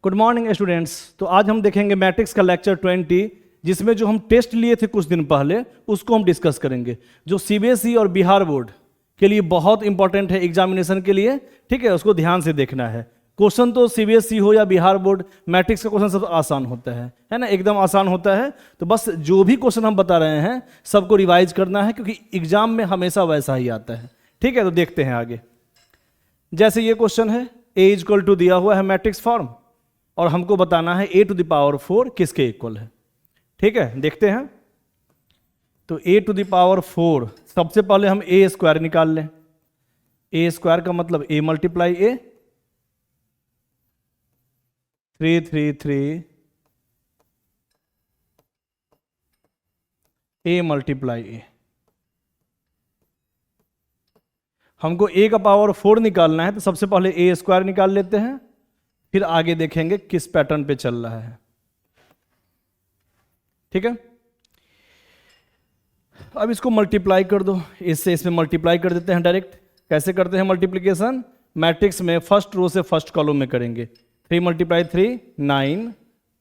Good morning students. तो आज हम देखेंगे मैट्रिक्स का लेक्चर 20, जिसमें जो हम टेस्ट लिए थे कुछ दिन पहले उसको हम डिस्कस करेंगे, जो सीबीएसई और बिहार बोर्ड के लिए बहुत इंपॉर्टेंट है एग्जामिनेशन के लिए। ठीक है, उसको ध्यान से देखना है। क्वेश्चन तो सीबीएसई हो या बिहार बोर्ड, मैट्रिक्स का क्वेश्चन सब आसान होता है ना, एकदम आसान होता है। तो बस जो भी क्वेश्चन हम बता रहे हैं सबको रिवाइज करना है, क्योंकि एग्जाम में हमेशा वैसा ही आता है। ठीक है, तो देखते हैं आगे। जैसे ये क्वेश्चन है, ए इक्वल टू दिया हुआ है मैट्रिक्स फॉर्म, और हमको बताना है ए टू द पावर 4 किसके इक्वल है। ठीक है, देखते हैं। तो ए टू द पावर 4, सबसे पहले हम ए स्क्वायर निकाल लें। ए स्क्वायर का मतलब A multiply A, 333 A multiply ए। हमको ए का पावर 4 निकालना है, तो सबसे पहले ए स्क्वायर निकाल लेते हैं, फिर आगे देखेंगे किस पैटर्न पे चल रहा है। ठीक है, अब इसको मल्टीप्लाई कर दो, इससे इसमें मल्टीप्लाई कर देते हैं डायरेक्ट। कैसे करते हैं मल्टीप्लिकेशन? मैट्रिक्स में फर्स्ट रो से फर्स्ट कॉलम में करेंगे। 3 मल्टीप्लाई 3 9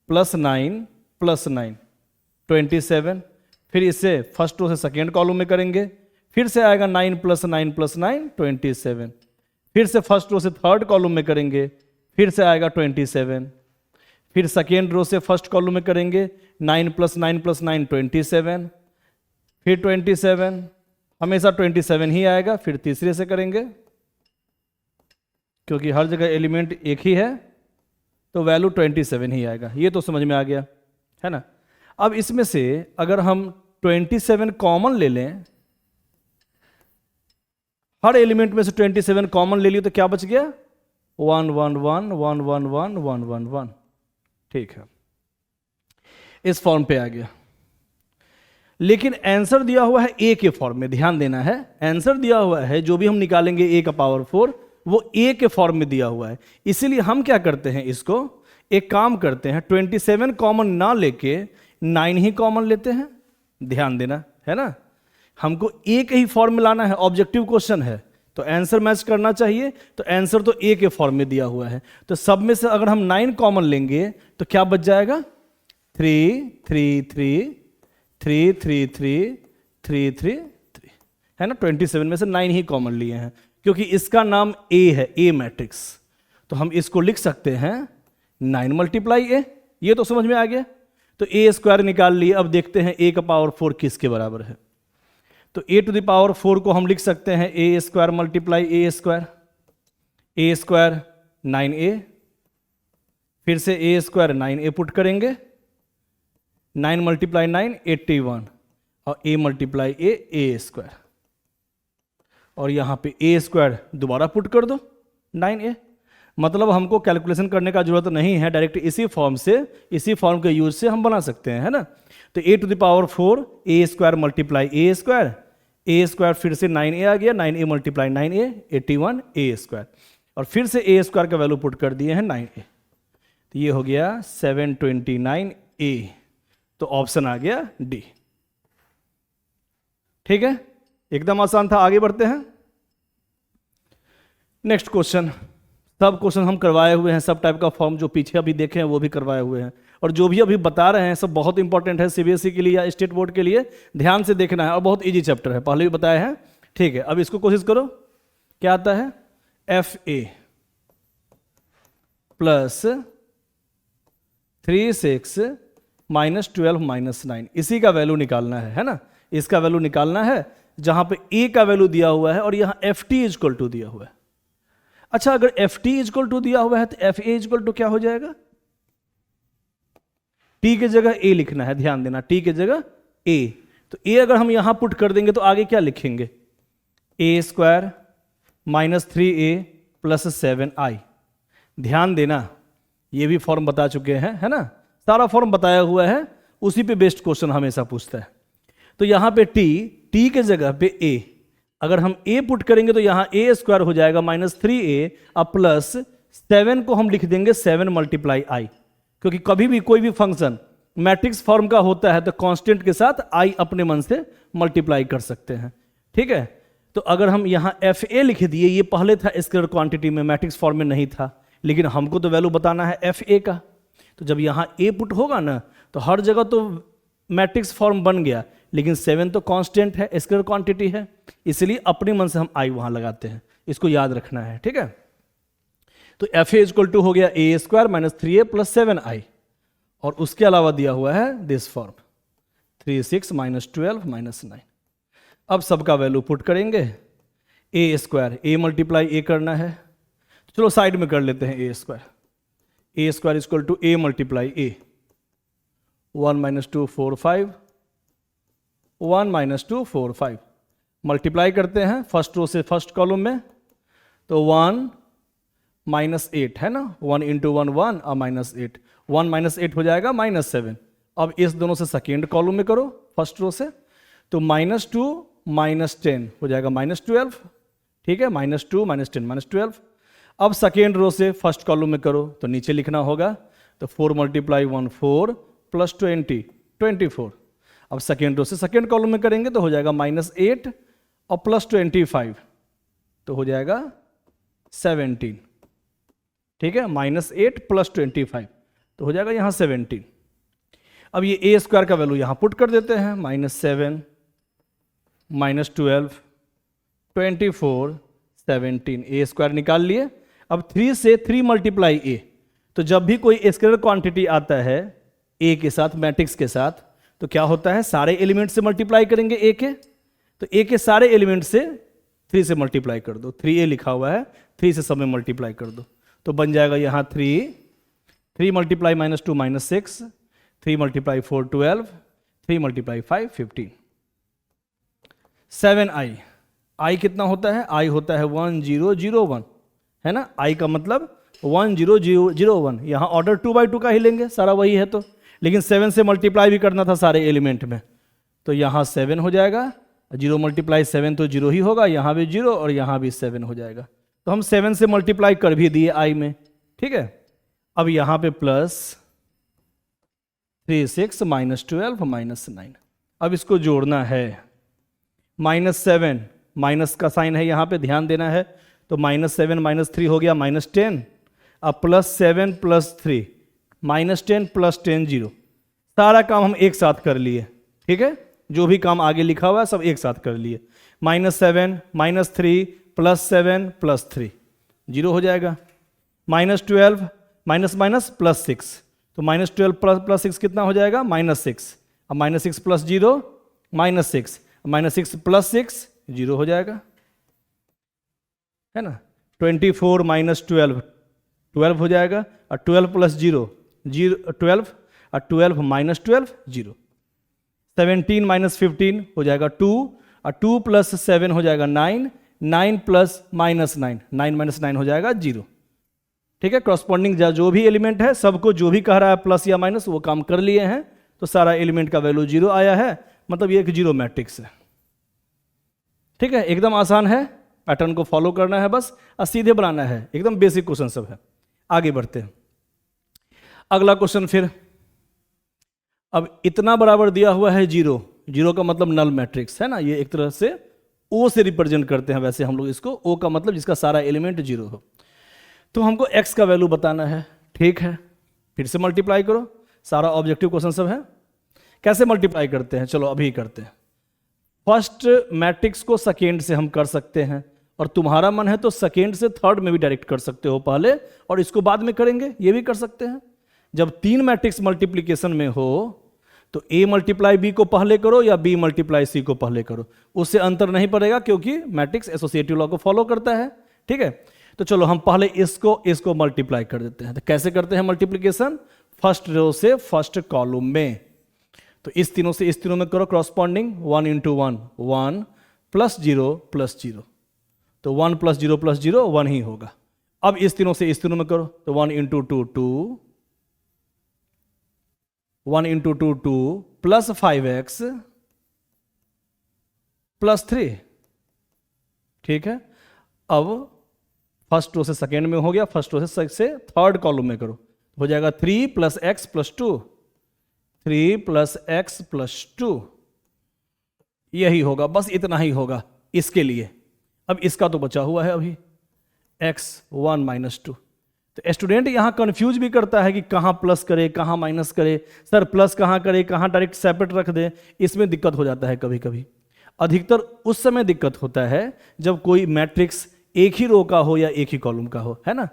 प्लस 9 प्लस 9 27। फिर इसे फर्स्ट रो से सेकेंड कॉलम में करेंगे, फिर से आएगा 9 प्लस 9 प्लस 9 27। फिर से फर्स्ट रो से थर्ड कॉलम में करेंगे, फिर से आएगा 27। फिर सेकेंड रो से फर्स्ट कॉलम में करेंगे, 9 प्लस 9 प्लस 9 27। फिर 27, हमेशा 27 ही आएगा। फिर तीसरे से करेंगे, क्योंकि हर जगह एलिमेंट एक ही है तो वैल्यू 27 ही आएगा। ये तो समझ में आ गया है ना। अब इसमें से अगर हम 27 कॉमन ले लें, हर एलिमेंट में से 27 कॉमन ले लिए, तो क्या बच गया? 1 1 1 1 1 1 1 1 1। ठीक है, इस फॉर्म पे आ गया। लेकिन आंसर दिया हुआ है ए के फॉर्म में, ध्यान देना है। आंसर दिया हुआ है, जो भी हम निकालेंगे ए का पावर 4, वो ए के फॉर्म में दिया हुआ है। इसीलिए हम क्या करते हैं, इसको एक काम करते हैं, 27 कॉमन ना लेके 9 ही कॉमन लेते हैं। ध्यान देना है ना, हमको एक ही फॉर्म में लाना है। ऑब्जेक्टिव क्वेश्चन है तो आंसर मैच करना चाहिए, तो आंसर तो ए के फॉर्म में दिया हुआ है। तो सब में से अगर हम 9 कॉमन लेंगे तो क्या बच जाएगा? 3 3 3 3 3 3 3 3 3 है ना। 27 में से 9 ही कॉमन लिए हैं, क्योंकि इसका नाम ए है, ए मैट्रिक्स। तो हम इसको लिख सकते हैं 9 मल्टीप्लाई ए। ये तो समझ में आ गया। तो ए स्क्वायर निकाल लिए। अब देखते हैं ए का पावर 4 किसके बराबर है। तो ए टू द पावर 4 को हम लिख सकते हैं A square multiply A square. A square 9a, फिर से ए स्क्वायर 9a पुट करेंगे, 9 मल्टीप्लाई 9 81, और ए मल्टीप्लाई ए स्क्वायर, और यहां पे ए स्क्वायर दोबारा पुट कर दो 9a। मतलब हमको कैलकुलेशन करने का जरूरत नहीं है, डायरेक्ट इसी फॉर्म से, इसी फॉर्म के यूज से हम बना सकते हैं, है ना। तो A to the power 4 A square multiply A square, A square फिर से 9a आ गया, 9a मल्टीप्लाई 9a 81 ए स्क्वायर, और फिर से ए स्क्वायर का वैल्यू पुट कर दिए हैं 9a। तो ये हो गया 729a। तो ऑप्शन आ गया डी। ठीक है, एकदम आसान था। आगे बढ़ते हैं। Next question. सब क्वेश्चन हम करवाए हुए हैं, सब टाइप का फॉर्म जो पीछे अभी देखे हैं वो भी करवाए हुए हैं, और जो भी अभी बता रहे हैं सब बहुत इंपॉर्टेंट है सीबीएसई के लिए या स्टेट बोर्ड के लिए। ध्यान से देखना है, और बहुत इजी चैप्टर है, पहले भी बताया है। ठीक है, अब इसको कोशिश करो। क्या आता है? F A plus 3 6 minus 12 minus 9, इसी का वैल्यू निकालना है ना। इसका वैल्यू निकालना है, जहां पे ए का वैल्यू दिया हुआ है और यहां एफ टी इक्वल टू दिया हुआ है। अच्छा, अगर एफ टी इक्वल टू दिया हुआ है तो एफ ए इक्वल टू क्या हो जाएगा? टी के जगह ए लिखना है, ध्यान देना, टी के जगह ए। तो ए अगर हम यहां पुट कर देंगे तो आगे क्या लिखेंगे? A square minus 3a plus 7i। ध्यान देना, ये भी फॉर्म बता चुके हैं, है ना, सारा फॉर्म बताया हुआ है, उसी पे बेस्ड क्वेश्चन हमेशा पूछता है। तो यहां पे टी के जगह पे ए, अगर हम a पुट करेंगे तो यहां a स्क्वायर हो जाएगा माइनस 3a, अब प्लस 7 को हम लिख देंगे 7 मल्टीप्लाई i, क्योंकि कभी भी कोई भी फंक्शन मैट्रिक्स फॉर्म का होता है तो कांस्टेंट के साथ i अपने मन से मल्टीप्लाई कर सकते हैं। ठीक है, तो अगर हम यहां एफ ए लिख दिए, ये पहले था स्केलर क्वांटिटी में, मैट्रिक्स फॉर्म में नहीं था, लेकिन हमको तो वैल्यू बताना है एफ ए का। तो जब यहाँ ए पुट होगा ना तो हर जगह तो मैट्रिक्स फॉर्म बन गया, लेकिन 7 तो कांस्टेंट है, स्केलर क्वांटिटी है, इसलिए अपने मन से हम आई वहाँ लगाते हैं। इसको याद रखना है, ठीक है। तो एफ ए इक्वल टू हो गया ए square minus 3a plus 7i, और उसके अलावा दिया हुआ है दिस फॉर्म 3 6 माइनस 12 माइनस 9। अब सबका वैल्यू पुट करेंगे, ए स्क्वायर ए मल्टीप्लाई ए करना है, चलो साइड में कर लेते हैं A square equal to A multiply A, 1 minus 2 4 5, 1 minus 2 4 5, multiply करते हैं फर्स्ट रो से फर्स्ट कॉलम में, तो 1 माइनस 8 है ना, 1 इंटू 1 1 और माइनस 8, 1 माइनस 8 हो जाएगा माइनस 7। अब इस दोनों से सेकेंड कॉलम में करो फर्स्ट रो से, तो माइनस 2 माइनस 10 हो जाएगा माइनस 12, ठीक है, माइनस 2 माइनस 10 माइनस 12। अब सेकेंड रो से फर्स्ट कॉलम में करो तो नीचे लिखना होगा, तो 4 मल्टीप्लाई 1 4 प्लस 20 24। अब सेकेंड रो से सेकेंड कॉलम में करेंगे तो हो जाएगा माइनस 8 और प्लस 25, तो हो जाएगा 17, ठीक है, माइनस 8 प्लस 25 तो हो जाएगा यहाँ 17। अब ये ए स्क्वायर का वैल्यू यहाँ पुट कर देते हैं, माइनस 7 माइनस 12 24 17, ए स्क्वायर निकाल लिए। अब 3 से 3 मल्टीप्लाई ए, तो जब भी कोई स्केलर क्वांटिटी आता है ए के साथ मैट्रिक्स के साथ तो क्या होता है, सारे एलिमेंट से मल्टीप्लाई करेंगे ए के, तो ए के सारे एलिमेंट से 3 से मल्टीप्लाई कर दो, 3a लिखा हुआ है, 3 से सब में मल्टीप्लाई कर दो, तो बन जाएगा यहाँ 3 multiply minus 2 minus 6, 3 multiply 4 12, 3 multiply 5 15, 7i, आई कितना होता है, आई होता है 1001, है ना, आई का मतलब 1001, यहाँ ऑर्डर 2 by 2 का ही लेंगे, सारा वही है तो, लेकिन 7 से मल्टीप्लाई भी करना था सारे एलिमेंट में, तो यहाँ 7 हो जाएगा, 0 मल्टीप्लाई 7 तो 0 ही होगा, यहाँ भी 0 और यहाँ भी 7 हो जाएगा, तो हम 7 से मल्टीप्लाई कर भी दिए आई में, ठीक है। अब यहाँ पे प्लस 3 6 माइनस 12 माइनस 9, अब इसको जोड़ना है, माइनस 7 माइनस का साइन है यहाँ पे, ध्यान देना है, तो माइनस 7 माइनस 3 हो गया माइनस 10, अब प्लस 7 प्लस 3 माइनस 10 प्लस 10 0, सारा काम हम एक साथ कर लिए, ठीक है, जो भी काम आगे लिखा हुआ है सब एक साथ कर लिए, माइनस 7 माइनस 3 प्लस 7 प्लस 3 0 हो जाएगा, माइनस 12 माइनस माइनस प्लस 6, तो माइनस 12 प्लस 6 कितना हो जाएगा, माइनस 6, अब minus 6 plus 0 minus 6, minus 6 plus 6 0 हो जाएगा, है ना, 24 माइनस 12 हो जाएगा, और 12 प्लस 0 12, और 12 माइनस 12 0, 17 माइनस 15 हो जाएगा 2, और 2 प्लस 7 हो जाएगा 9, 9 प्लस माइनस 9, 9 माइनस 9 हो जाएगा 0, ठीक है। क्रॉसपॉन्डिंग जो भी एलिमेंट है सबको जो भी कह रहा है प्लस या माइनस वो काम कर लिए हैं, तो सारा एलिमेंट का वैल्यू 0 आया है, मतलब ये एक 0 मैट्रिक्स है, ठीक है, एकदम आसान है, पैटर्न को फॉलो करना है बस और सीधे बनाना है, एकदम बेसिक क्वेश्चन सब है। आगे बढ़ते हैं, अगला क्वेश्चन फिर, अब इतना बराबर दिया हुआ है 0, 0 का मतलब नल मैट्रिक्स है ना, ये एक तरह से O से रिप्रेजेंट करते हैं वैसे हम लोग इसको, O का मतलब जिसका सारा एलिमेंट 0 हो, तो हमको x का वैल्यू बताना है, ठीक है, फिर से मल्टीप्लाई करो, सारा ऑब्जेक्टिव क्वेश्चन सब है। कैसे मल्टीप्लाई करते हैं, चलो अभी करते हैं। फर्स्ट मैट्रिक्स को सेकेंड से हम कर सकते हैं, और तुम्हारा मन है तो सेकेंड से थर्ड में भी डायरेक्ट कर सकते हो पहले, और इसको बाद में करेंगे, ये भी कर सकते हैं। जब 3 मैट्रिक्स मल्टीप्लीकेशन में हो तो a मल्टीप्लाई b को पहले करो या b मल्टीप्लाई c को पहले करो, उससे अंतर नहीं पड़ेगा क्योंकि मैट्रिक्स एसोसिएटिव लॉ को फॉलो करता है, ठीक है। तो चलो हम पहले इसको मल्टीप्लाई कर देते हैं। तो कैसे करते हैं मल्टीप्लीकेशन, फर्स्ट रो से फर्स्ट कॉलम में, तो इस तीनों से इस तीनों में करो क्रॉसपॉन्डिंग, 1 इंटू 1 1 प्लस 0, तो 1 प्लस 0 1 ही होगा। अब इस तीनों से इस तीनों में करो, तो 1 into 2 2, 1 into 2 2 plus 5x plus 3, ठीक है। अब फर्स्ट रो से सेकेंड में हो गया, फर्स्ट रो से थर्ड कॉलम में करो, हो जाएगा 3 plus x plus 2, 3 plus x plus 2, यही होगा, बस इतना ही होगा इसके लिए। अब इसका तो बचा हुआ है अभी x 1 माइनस 2, तो स्टूडेंट यहाँ कंफ्यूज भी करता है कि कहाँ प्लस करे कहाँ माइनस करे, सर प्लस कहाँ करे कहाँ डायरेक्ट सेपरेट रख दे, इसमें दिक्कत हो जाता है कभी कभी। अधिकतर उस समय दिक्कत होता है जब कोई मैट्रिक्स एक ही रो का हो या एक ही कॉलम का हो, है ना।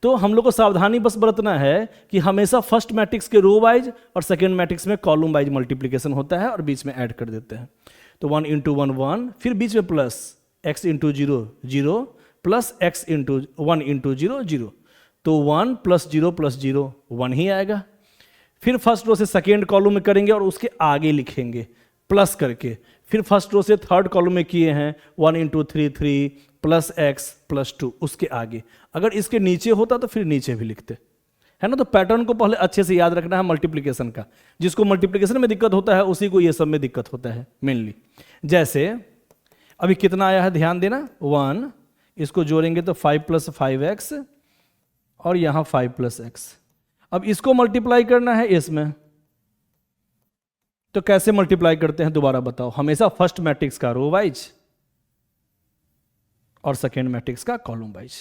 तो हम लोग को सावधानी बस बरतना है कि हमेशा फर्स्ट मैट्रिक्स के रो वाइज और सेकेंड मैट्रिक्स में कॉलम वाइज मल्टीप्लीकेशन होता है और बीच में ऐड कर देते हैं। तो 1 × 1 1, फिर बीच में प्लस x × 0 0 प्लस x × 1 × 0 0, तो 1 + 0 + 0 1 ही आएगा। फिर फर्स्ट रो से सेकेंड कॉलम में करेंगे और उसके आगे लिखेंगे प्लस करके। फिर फर्स्ट रो से थर्ड कॉलम में किए हैं 1 × 3 3 प्लस x प्लस 2, उसके आगे। अगर इसके नीचे होता तो फिर नीचे भी लिखते, है ना। तो पैटर्न को पहले अच्छे से याद रखना है मल्टीप्लिकेशन का। जिसको मल्टीप्लिकेशन में दिक्कत होता है उसी को ये सब में दिक्कत होता है मेनली। जैसे अभी कितना आया है ध्यान देना, 1, इसको जोड़ेंगे तो 5 + 5x और यहां 5 + x। अब इसको मल्टीप्लाई करना है इसमें, तो कैसे मल्टीप्लाई करते हैं दोबारा बताओ। हमेशा फर्स्ट मैट्रिक्स का रो वाइज और सेकेंड मैट्रिक्स का कॉलम वाइज।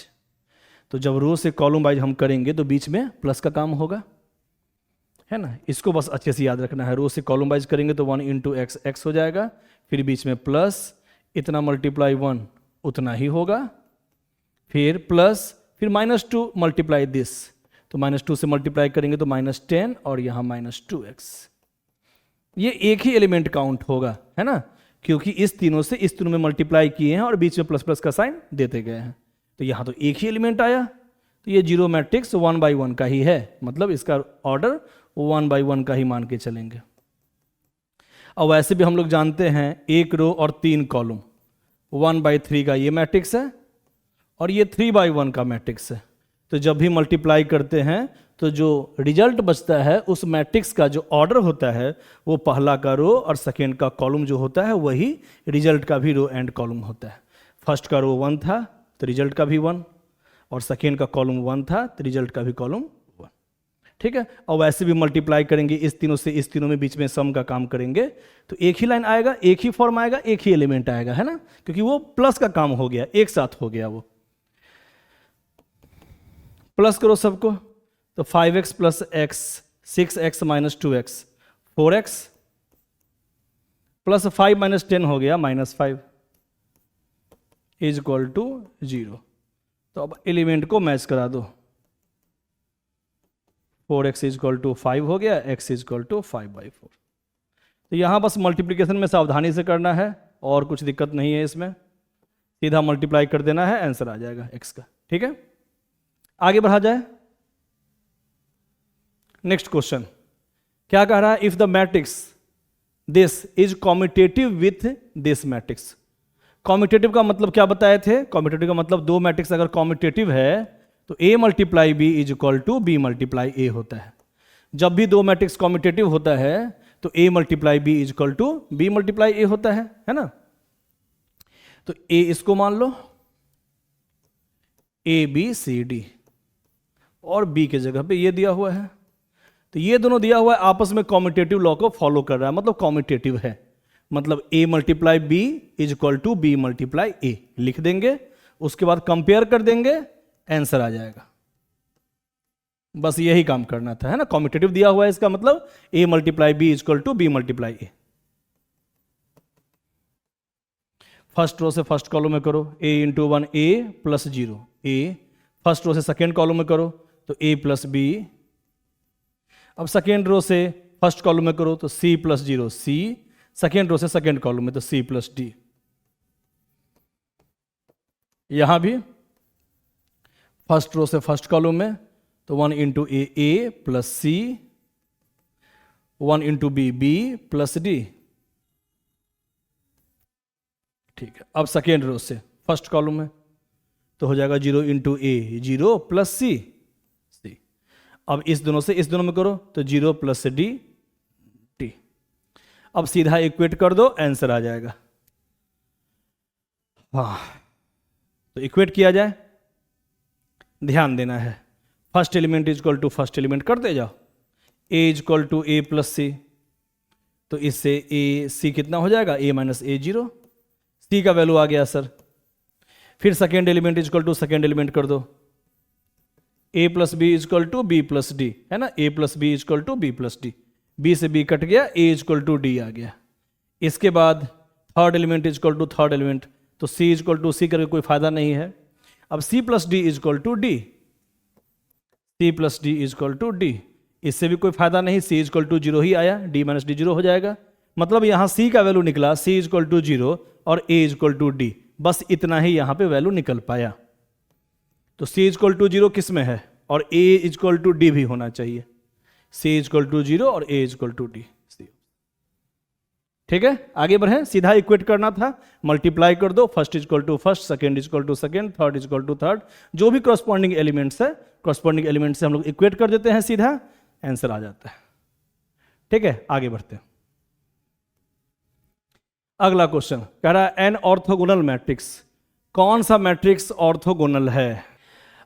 तो जब रो से कॉलम वाइज हम करेंगे तो बीच में प्लस का काम होगा, है ना। इसको बस अच्छे से याद रखना है। रो से कॉलम वाइज करेंगे तो 1 × x x हो जाएगा, फिर बीच में प्लस, इतना मल्टीप्लाई 1 उतना ही होगा, फिर प्लस, फिर -2 मल्टीप्लाई दिस, तो -2 से मल्टीप्लाई करेंगे तो -10 और यहाँ -2x। ये एक ही एलिमेंट काउंट होगा, है ना, क्योंकि इस तीनों से इस तीनों में मल्टीप्लाई किए हैं और बीच में प्लस प्लस का साइन देते गए हैं। तो यहाँ तो एक ही एलिमेंट आया, तो ये जीरो मैट्रिक्स 1 × 1 का ही है, मतलब इसका ऑर्डर 1 × 1 का ही मान के चलेंगे। अब वैसे भी हम लोग जानते हैं एक रो और 3 कॉलम 1/3 का ये मैट्रिक्स है और ये 3/1 का मैट्रिक्स है। तो जब भी मल्टीप्लाई करते हैं तो जो रिजल्ट बचता है उस मैट्रिक्स का जो ऑर्डर होता है वो पहला का रो और सेकेंड का कॉलम जो होता है वही रिजल्ट का भी रो एंड कॉलम होता है। फर्स्ट का रो 1 था तो रिजल्ट का भी 1, और सेकेंड का कॉलम 1 था तो रिजल्ट का भी कॉलम 1। ठीक है। और वैसे भी मल्टीप्लाई करेंगे इस तीनों से इस तीनों में, बीच में सम का काम करेंगे तो एक ही लाइन आएगा, एक ही फॉर्म आएगा, एक ही एलिमेंट आएगा, है ना, क्योंकि वो प्लस का काम हो गया, एक साथ हो गया। वो प्लस करो सबको, तो 5x + x 6x - 2x 4x plus 5 - 10 हो गया -5 = 0। तो अब एलिमेंट को मैच करा दो, 4x = 5 हो गया, x = 5/4। तो यहां बस मल्टीप्लिकेशन में सावधानी से करना है और कुछ दिक्कत नहीं है इसमें, सीधा मल्टीप्लाई कर देना है, आंसर आ जाएगा x का। ठीक है, आगे बढ़ा जाए। नेक्स्ट क्वेश्चन क्या कह रहा है, if the matrix this is commutative with this matrix. Commutative का मतलब क्या बताए थे, कॉम्यूटेटिव का मतलब दो मैट्रिक्स अगर कॉम्यूटेटिव है तो a × b = b × a होता है। जब भी दो मैट्रिक्स कॉम्यूटेटिव होता है तो a × b = b × a होता है ना। तो a इसको मान लो a b c d और b के जगह पे ये दिया हुआ है, तो ये दोनों दिया हुआ है आपस में कॉम्यूटेटिव लॉ को फॉलो कर रहा है, मतलब कॉम्यूटेटिव है, मतलब a × b = b × a लिख देंगे, उसके बाद कंपेयर कर देंगे, आंसर आ जाएगा। बस यही काम करना था, है ना। कॉम्यूटेटिव दिया हुआ है इसका मतलब a × b = b × a। First row से फर्स्ट कॉलम में करो a × 1 a + 0 a, first row से सेकेंड कॉलम में करो तो a + b। अब सेकेंड रो से फर्स्ट कॉलम में करो तो c + 0 c, सेकेंड रो से सेकेंड कॉलम में तो c + d। यहां भी फर्स्ट रो से फर्स्ट कॉलम में तो 1 × a + c, 1 × b b + d। ठीक है, अब सेकेंड रो से फर्स्ट कॉलम में तो हो जाएगा 0 × a 0 + c c। अब इस दोनों से इस दोनों में करो तो 0 + d t। अब सीधा इक्वेट कर दो, आंसर आ जाएगा। हाँ, तो इक्वेट किया जाए, ध्यान देना है, फर्स्ट एलिमेंट = फर्स्ट एलिमेंट करते जाओ। a = a + c, तो इससे a c कितना हो जाएगा, a - a 0, c का वैल्यू आ गया सर। फिर सेकेंड एलिमेंट = सेकेंड एलिमेंट कर दो, A plus B is equal to B plus D, है ना, A plus B is equal to B plus D, B से बी कट गया, ए इजक्वल टू डी आ गया। इसके बाद third element is equal to third element, तो सी इजक्वल टू सी करके कोई फायदा नहीं है। अब C plus D is equal to D, C plus D is equal to D, इससे भी कोई फायदा नहीं, सी इजक्वल टू जीरो ही आया, डी माइनस डी जीरो हो जाएगा। मतलब यहां सी का वैल्यू निकला सी इजक्वल टू जीरो और ए इजक्वल टू डी, बस इतना ही यहां पे वैल्यू निकल पाया। तो सी इजक्वल टू जीरो किस में है और ए इजक्वल टू डी भी होना चाहिए, सी इजक्वल टू जीरो और ए इजक्वल टू डी। ठीक है, आगे बढ़े, सीधा इक्वेट करना था, मल्टीप्लाई कर दो, first is equal to first, second is equal to second, third is equal to third, जो भी करस्पॉन्डिंग एलिमेंट्स है करस्पॉन्डिंग एलिमेंट से हम लोग इक्वेट कर देते हैं, सीधा आंसर आ जाता है। ठीक है, आगे बढ़ते हैं। अगला क्वेश्चन कह रहा है एन ऑर्थोगोनल मैट्रिक्स, कौन सा मैट्रिक्स ऑर्थोगोनल है।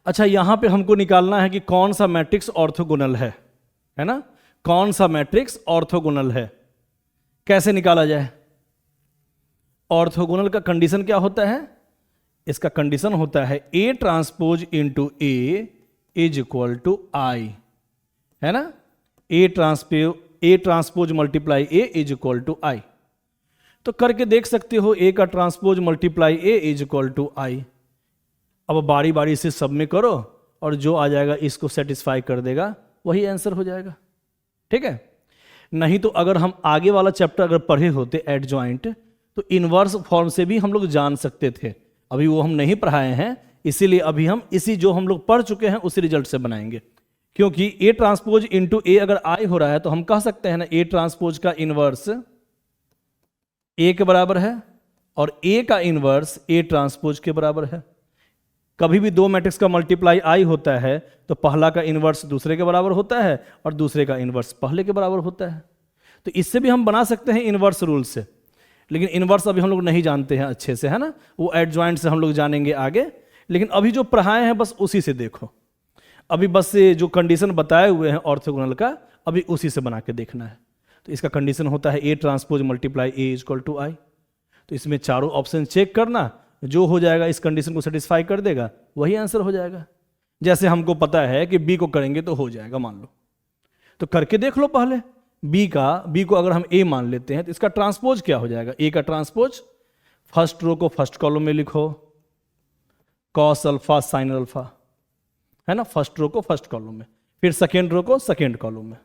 अच्छा, यहां पे हमको निकालना है कि कौन सा मैट्रिक्स ऑर्थोगोनल है ना, कौन सा मैट्रिक्स ऑर्थोगोनल है, कैसे निकाला जाए। ऑर्थोगोनल का कंडीशन क्या होता है, इसका कंडीशन होता है A transpose into A is equal to I, है ना, A transpose multiply A is equal to I. तो करके देख सकते हो, ए का transpose multiply A is equal to I. अब बारी बारी से सब में करो और जो आ जाएगा इसको सेटिस्फाई कर देगा, वही आंसर हो जाएगा। ठीक है, नहीं तो अगर हम आगे वाला चैप्टर अगर पढ़े होते एडजॉइंट, तो इनवर्स फॉर्म से भी हम लोग जान सकते थे, अभी वो हम नहीं पढ़ाए हैं, इसीलिए अभी हम इसी जो हम लोग पढ़ चुके हैं उसी रिजल्ट से बनाएंगे। क्योंकि ए ट्रांसपोज इंटू ए अगर आई हो रहा है तो हम कह सकते हैं ना ए ट्रांसपोज का इनवर्स ए के बराबर है और ए का इनवर्स ए ट्रांसपोज के बराबर है। कभी भी दो मैट्रिक्स का मल्टीप्लाई आई होता है तो पहला का इनवर्स दूसरे के बराबर होता है और दूसरे का इनवर्स पहले के बराबर होता है। तो इससे भी हम बना सकते हैं इनवर्स रूल से, लेकिन इनवर्स अभी हम लोग नहीं जानते हैं अच्छे से, है ना, वो एडजॉइंट से हम लोग जानेंगे आगे। लेकिन अभी जो पढ़ाए हैं बस उसी से देखो, अभी बस ये जो कंडीशन बताए हुए हैं ऑर्थोगोनल का, अभी उसी से बना के देखना है। तो इसका कंडीशन होता है A transpose multiply A is equal to I. तो इसमें चारों ऑप्शन चेक करना, जो हो जाएगा इस कंडीशन को सेटिस्फाई कर देगा वही आंसर हो जाएगा। जैसे हमको पता है कि बी को करेंगे तो हो जाएगा, मान लो, तो करके देख लो पहले। बी को अगर हम ए मान लेते हैं तो इसका ट्रांसपोज क्या हो जाएगा, ए का ट्रांसपोज, फर्स्ट रो को फर्स्ट कॉलम में लिखो, कॉस अल्फा साइन अल्फा, है ना, फर्स्ट रो को फर्स्ट कॉलम में, फिर सेकेंड रो को सेकेंड कॉलम में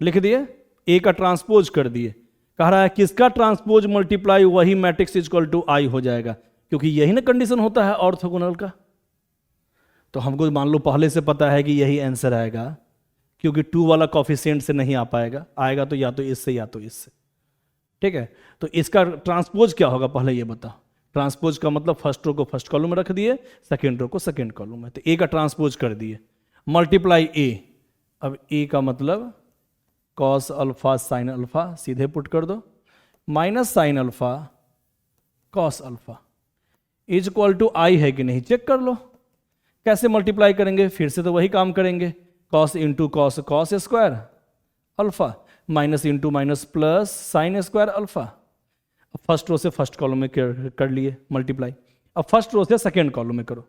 लिख दिए, ए का ट्रांसपोज कर दिए। कह रहा है किसका ट्रांसपोज मल्टीप्लाई वही मैट्रिक्स इक्वल टू आई हो जाएगा, क्योंकि यही ना कंडीशन होता है ऑर्थोगोनल का। तो हमको मान लो पहले से पता है कि यही आंसर आएगा, क्योंकि 2 वाला कॉफिशिएंट से नहीं आ पाएगा, आएगा तो या तो इससे या तो इससे। ठीक है, तो इसका ट्रांसपोज क्या होगा पहले ये बताओ। ट्रांसपोज का मतलब फर्स्ट रो को फर्स्ट कॉलम में रख दिए, सेकेंड रो को सेकेंड कॉलम में, तो ए का ट्रांसपोज कर दिए, मल्टीप्लाई ए। अब ए का मतलब कॉस अल्फा साइन अल्फा, सीधे पुट कर दो, minus sine alpha cos alpha is equal to I है कि नहीं चेक कर लो। कैसे मल्टीप्लाई करेंगे, फिर से तो वही काम करेंगे, cos into cos cos square alpha, minus into minus plus sine square alpha. अब फर्स्ट रो से फर्स्ट कॉलम में कर लिए मल्टीप्लाई, अब फर्स्ट रो से सेकेंड कॉलम में करो,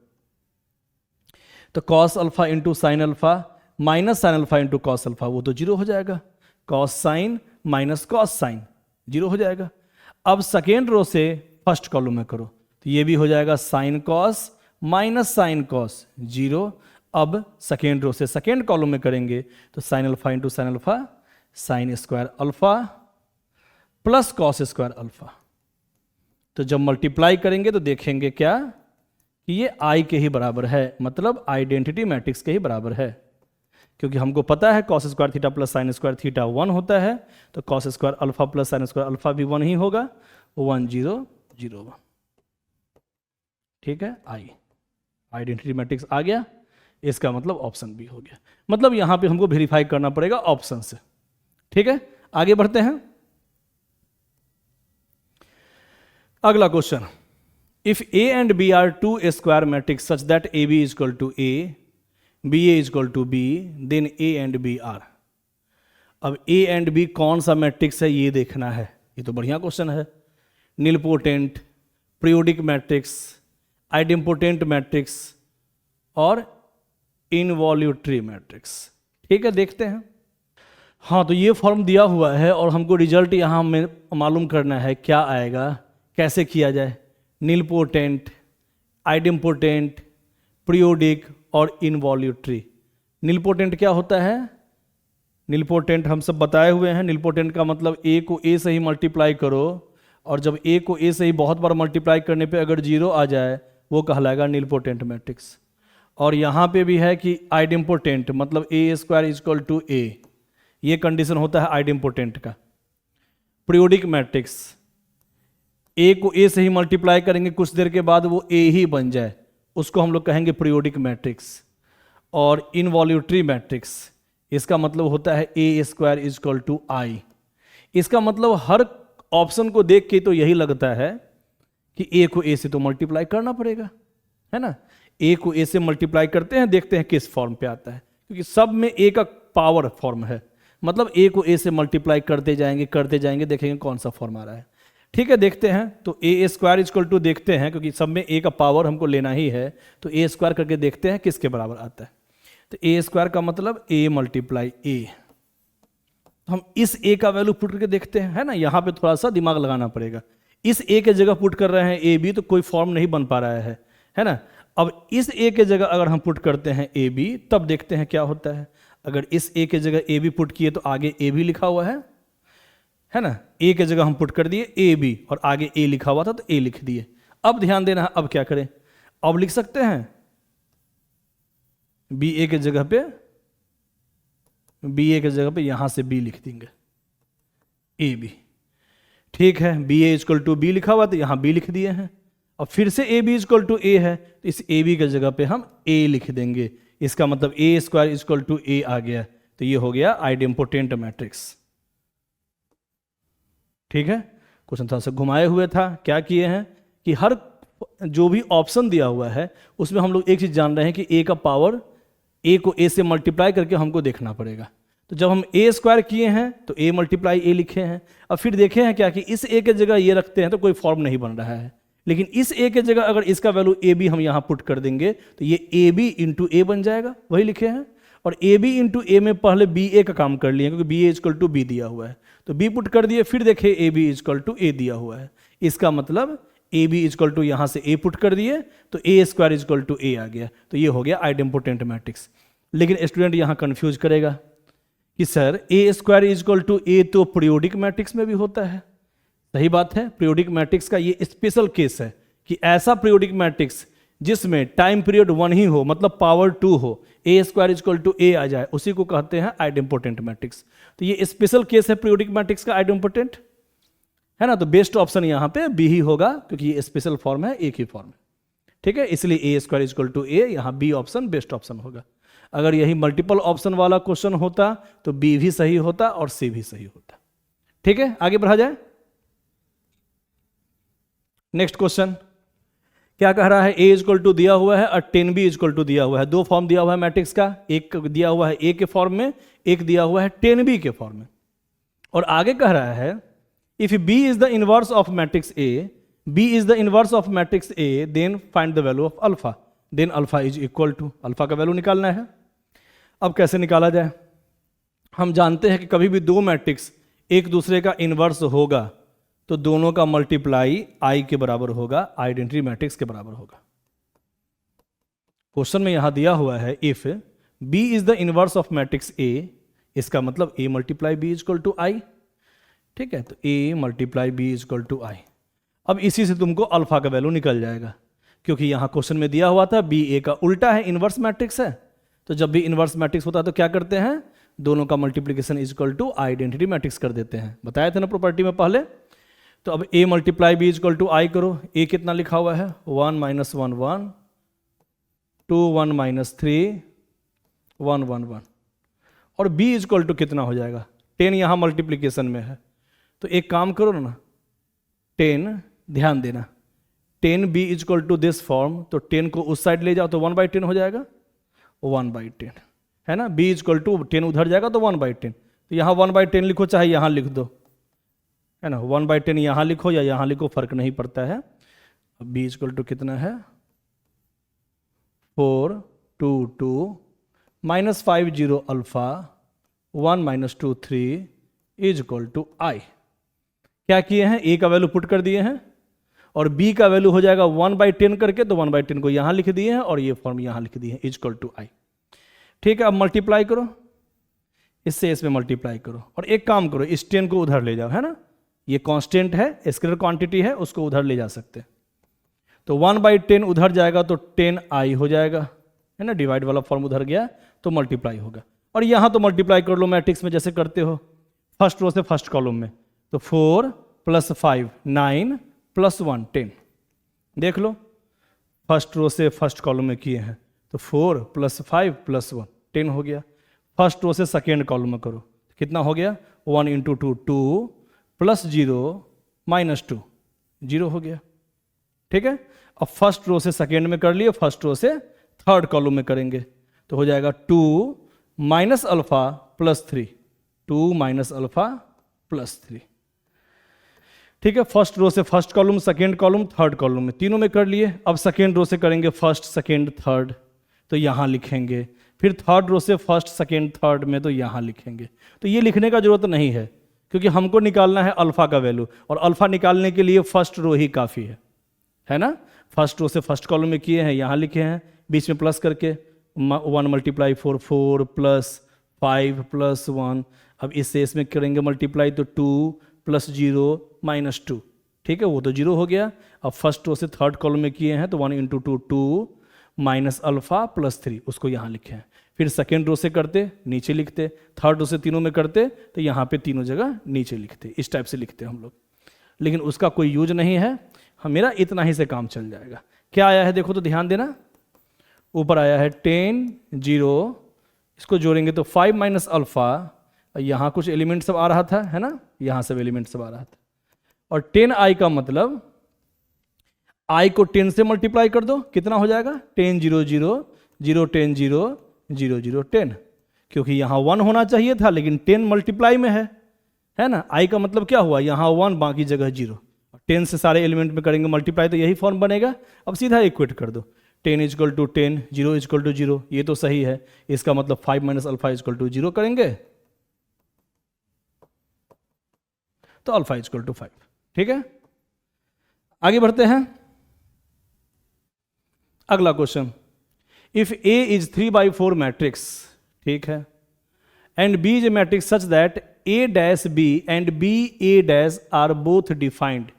तो cos alpha into sine alpha minus sine alpha into cos alpha, वो तो जीरो हो जाएगा, cos sine minus cos sine zero हो जाएगा। अब सेकेंड रो से फर्स्ट कॉलम में करो, तो ये भी हो जाएगा sine cos minus sine cos zero. अब सेकेंड रो से सेकेंड कॉलम में करेंगे तो sine alpha into sine alpha sine square alpha plus cos square alpha. तो जब मल्टीप्लाई करेंगे तो देखेंगे क्या कि ये आई के ही बराबर है, मतलब आइडेंटिटी मैट्रिक्स के ही बराबर है, क्योंकि हमको पता है cos square theta plus sine square theta 1 होता है, तो cos square alpha plus sine square alpha भी 1 ही होगा, 1 0 0 1। ठीक है, आई आइडेंटिटी मैट्रिक्स आ गया, इसका मतलब ऑप्शन बी हो गया। मतलब यहां पे हमको वेरीफाई करना पड़ेगा ऑप्शन से। ठीक है, आगे बढ़ते हैं। अगला question, if A and B are 2 square matrix such that A B is equal to A, B A is equal to B, then A and B are. अब ए एंड बी कौन सा मैट्रिक्स है ये देखना है, ये तो बढ़िया क्वेश्चन है। Nilpotent, periodic matrix, idempotent matrix और इनवॉल्यूटरी मैट्रिक्स। ठीक है, देखते हैं। हाँ, तो ये फॉर्म दिया हुआ है और हमको रिजल्ट यहाँ में मालूम करना है क्या आएगा, कैसे किया जाए। नीलपोटेंट, आइडेम्पोटेंट, पीरियोडिक और इनवॉल्यूटरी। नीलपोटेंट क्या होता है? नीलपोटेंट हम सब बताए हुए हैं। नीलपोटेंट का मतलब ए को ए से ही मल्टीप्लाई करो, और जब ए को ए से ही बहुत बार मल्टीप्लाई करने पे अगर जीरो आ जाए वो कहलाएगा नीलपोटेंट मैट्रिक्स। और यहाँ पे भी है कि आइडेम्पोटेंट मतलब ए स्क्वायर इजक्वल टू ए, ये कंडीशन होता है आइडेम्पोटेंट का। पीरियोडिक मैट्रिक्स, ए को ए से ही मल्टीप्लाई करेंगे, कुछ देर के बाद वो ए ही बन जाए, उसको हम लोग कहेंगे पीरियोडिक मैट्रिक्स। और इनवॉल्यूटरी मैट्रिक्स, इसका मतलब होता है ए स्क्वायर इजक्वल टू आई। इसका मतलब हर ऑप्शन को देख के तो यही लगता है कि ए को ए से तो मल्टीप्लाई करना पड़ेगा, है ना। ए को ए से मल्टीप्लाई करते हैं, देखते हैं किस फॉर्म पे आता है, क्योंकि सब में ए का पावर फॉर्म है। मतलब ए को ए से मल्टीप्लाई करते जाएंगे, देखेंगे कौन सा फॉर्म आ रहा है। ठीक है, देखते हैं। तो ए स्क्वायर इजक्वल टू देखते हैं, क्योंकि सब में ए का पावर हमको लेना ही है, तो ए स्क्वायर करके देखते हैं किसके बराबर आता है। तो ए स्क्वायर का मतलब ए मल्टीप्लाई ए। हम इस ए का वैल्यू पुट करके देखते हैं, है ना। यहाँ पे थोड़ा सा दिमाग लगाना पड़ेगा। इस ए के जगह पुट कर रहे हैं ए बी, तो कोई फॉर्म नहीं बन पा रहा है ना। अब इस ए के जगह अगर हम पुट करते हैं ए बी, तब देखते हैं क्या होता है। अगर इस ए के जगह ए बी पुट किए तो आगे ए बी लिखा हुआ है ना। ए के जगह हम पुट कर दिए ए बी और आगे ए लिखा हुआ था तो ए लिख दिए। अब ध्यान देना है, अब क्या करें। अब लिख सकते हैं बी ए के जगह पे, बी ए के जगह पे यहां से बी लिख देंगे, ए बी। ठीक है, B A is equal to B लिखा हुआ तो यहां बी लिख दिए हैं। अब फिर से ए बी इजक्वल टू ए है, तो इस ए बी के जगह पे हम ए लिख देंगे। इसका मतलब A square is equal to A आ गया, तो ये हो गया आइडेम्पोटेंट मैट्रिक्स। ठीक है, क्वेश्चन थोड़ा सा घुमाए हुए था। क्या किए हैं कि हर जो भी ऑप्शन दिया हुआ है उसमें हम लोग एक चीज जान रहे हैं कि ए का पावर ए को ए से मल्टीप्लाई करके हमको देखना पड़ेगा। तो जब हम ए स्क्वायर किए हैं तो ए मल्टीप्लाई ए लिखे हैं। अब फिर देखे हैं क्या कि इस ए के जगह ये रखते हैं तो कोई फॉर्म नहीं बन रहा है, लेकिन इस ए के जगह अगर इसका वैल्यू ए बी हम यहाँ पुट कर देंगे तो ये ए बी इंटू ए बन जाएगा, वही लिखे हैं। और ए बी इंटू ए में पहले बी ए का काम कर लिए, क्योंकि B A is equal to B दिया हुआ है, तो बी पुट कर दिए। फिर देखे ए बी इजक्वल टू ए दिया हुआ है, इसका मतलब ए बी इजक्वल टू यहाँ से ए पुट कर दिए तो A square is equal to A आ गया, तो ये हो गया आइडेम्पोटेंट मैट्रिक्स। लेकिन स्टूडेंट यहाँ कंफ्यूज करेगा कि sir A square is equal to A तो पीरियोडिक मैट्रिक्स में भी होता है। सही बात है, पीरियोडिक मैट्रिक्स का ये स्पेशल केस है कि ऐसा पीरियोडिक मैट्रिक्स जिसमें टाइम पीरियड 1 ही हो, मतलब पावर 2 हो, ए स्क्वायर इजक्वल टू ए आ जाए, उसी को कहते हैं आइडेम्पोटेंट मैट्रिक्स। तो ये स्पेशल केस है पीरियोडिक मैट्रिक्स का आइडेम्पोटेंट, है ना। तो बेस्ट ऑप्शन यहाँ पे बी ही होगा, क्योंकि ये स्पेशल फॉर्म है, एक ही फॉर्म है। ठीक है, इसलिए ए स्क्वायर इजक्वल टू ए, यहाँ बी ऑप्शन बेस्ट ऑप्शन होगा। अगर यही मल्टीपल ऑप्शन वाला क्वेश्चन होता तो बी भी सही होता और सी भी सही होता। ठीक है, आगे बढ़ा जाए। नेक्स्ट क्वेश्चन क्या कह रहा है, ए इजक्वल टू दिया हुआ है और 10b इजक्वल टू दिया हुआ है। दो फॉर्म दिया हुआ है मैट्रिक्स का, एक दिया हुआ है ए के फॉर्म में, एक दिया हुआ है 10b के फॉर्म में। और आगे कह रहा है if b is the inverse of matrix A, b is the inverse of matrix A, then find the value of alpha, then alpha is equal to, alpha का वैल्यू निकालना है। अब कैसे निकाला जाए। हम जानते हैं कि कभी भी दो मैट्रिक्स एक दूसरे का इनवर्स होगा तो दोनों का मल्टीप्लाई आई के बराबर होगा, आइडेंटिटी मैट्रिक्स के बराबर होगा। क्वेश्चन में यहां दिया हुआ है if B is the inverse of matrix A, इसका मतलब A multiply B is equal to I. ठीक है, तो A multiply B is equal to I. अब इसी से तुमको अल्फा का वैल्यू निकल जाएगा, क्योंकि यहां क्वेश्चन में दिया हुआ था बी ए का उल्टा है, इनवर्स मैट्रिक्स है। तो जब भी इनवर्स मैट्रिक्स होता है तो क्या करते हैं, दोनों का multiplication is equal to identity matrix कर देते हैं। बताया था ना प्रॉपर्टी में पहले। तो अब a multiply B is equal to I करो। a कितना लिखा हुआ है, 1 - 1 1, 2 1 - 3 1 1 1, और b इजक्वल टू कितना हो जाएगा, 10 यहाँ मल्टीप्लीकेशन में है। तो एक काम करो ना, 10 ध्यान देना, 10b equal to this form, तो 10 को उस साइड ले जाओ तो 1/10 हो जाएगा, 1/10 है ना। b इजक्वल टू 10 उधर जाएगा तो 1/10, तो यहाँ 1/10 लिखो चाहे यहाँ लिख दो, है ना। 1/10 यहाँ लिखो या यहाँ लिखो, फर्क नहीं पड़ता है। अब b इजक्वल टू कितना है, 4 2 2 minus 5 0 alpha 1 minus 2 3 is equal to I. क्या किए हैं, ए का वैल्यू पुट कर दिए हैं और बी का वैल्यू हो जाएगा 1/10 करके, तो 1/10 को यहां लिख दिए हैं और ये फॉर्म यहां लिख दिए हैं इज इक्वल टू आई। ठीक है, अब मल्टीप्लाई करो, इससे इसमें मल्टीप्लाई करो और एक काम करो, इस 10 को उधर ले जाओ, है ना, ये कांस्टेंट है, स्केलर क्वांटिटी है, उसको उधर ले जा सकते हैं। तो 1/10 उधर जाएगा तो 10i हो जाएगा, है ना, डिवाइड वाला फॉर्म उधर गया तो मल्टीप्लाई होगा। और यहां तो मल्टीप्लाई कर लो मैट्रिक्स में जैसे करते हो, फर्स्ट रो से फर्स्ट कॉलम में, तो 4 + 5 9 + 1 10। देख लो, फर्स्ट रो से फर्स्ट कॉलम में किए हैं तो 4 + 5 + 1 10 हो गया। फर्स्ट रो से सेकेंड कॉलम में करो, कितना हो गया, 1 × 2 2 + 0 - 2 0 हो गया। ठीक है, अब फर्स्ट रो से सेकेंड में कर लिए, फर्स्ट रो से थर्ड कॉलम में करेंगे तो हो जाएगा 2 - अल्फा + 3 2 - अल्फा + 3। ठीक है, फर्स्ट रो से first column, second column, third column में, तीनों में कर लिए। अब सेकेंड रो से करेंगे फर्स्ट सेकेंड थर्ड, तो यहां लिखेंगे, फिर थर्ड रो से फर्स्ट सेकेंड थर्ड में, तो यहां लिखेंगे। तो ये लिखने का जरूरत नहीं है क्योंकि हमको निकालना है अल्फा का वैल्यू, और अल्फा निकालने के लिए फर्स्ट रो ही काफी है ना। फर्स्ट रो से फर्स्ट कॉलम में किए हैं, यहां लिखे हैं, बीच में प्लस करके 1 × 4 4 + 5 + 1। अब इससे इसमें करेंगे मल्टीप्लाई तो 2 + 0 - 2। ठीक है, वो तो 0 हो गया। अब फर्स्ट रो से थर्ड कॉलम में किए हैं तो 1 × 2 2 - अल्फा + 3, उसको यहाँ लिखे हैं। फिर सेकेंड रो से करते नीचे लिखते, थर्ड रो से तीनों में करते तो यहाँ पे तीनों जगह नीचे लिखते, इस टाइप से लिखते हम लोग, लेकिन उसका कोई यूज नहीं है। मेरा इतना ही से काम चल जाएगा। क्या आया है देखो तो ध्यान देना, ऊपर आया है 10 0, इसको जोड़ेंगे तो 5 - अल्फा, यहाँ कुछ एलिमेंट सब आ रहा था, है ना, यहाँ सब एलिमेंट सब आ रहा था, और 10i का मतलब i को 10 से मल्टीप्लाई कर दो, कितना हो जाएगा, 10 0 0 0 10 0 0 0 10, क्योंकि यहाँ 1 होना चाहिए था लेकिन 10 मल्टीप्लाई में है ना। i का मतलब क्या हुआ, यहाँ 1 बाकी जगह 0, 10 से सारे एलिमेंट में करेंगे मल्टीप्लाई तो यही फॉर्म बनेगा। अब सीधा इक्वेट कर दो, 10 = 10 0 = 0, ये तो सही है, इसका मतलब 5 - अल्फा = 0 करेंगे तो अल्फा = 5। ठीक है, आगे बढ़ते हैं। अगला question, if A is 3/4 matrix, ठीक है, and B is a matrix such that A' B and BA' are both defined,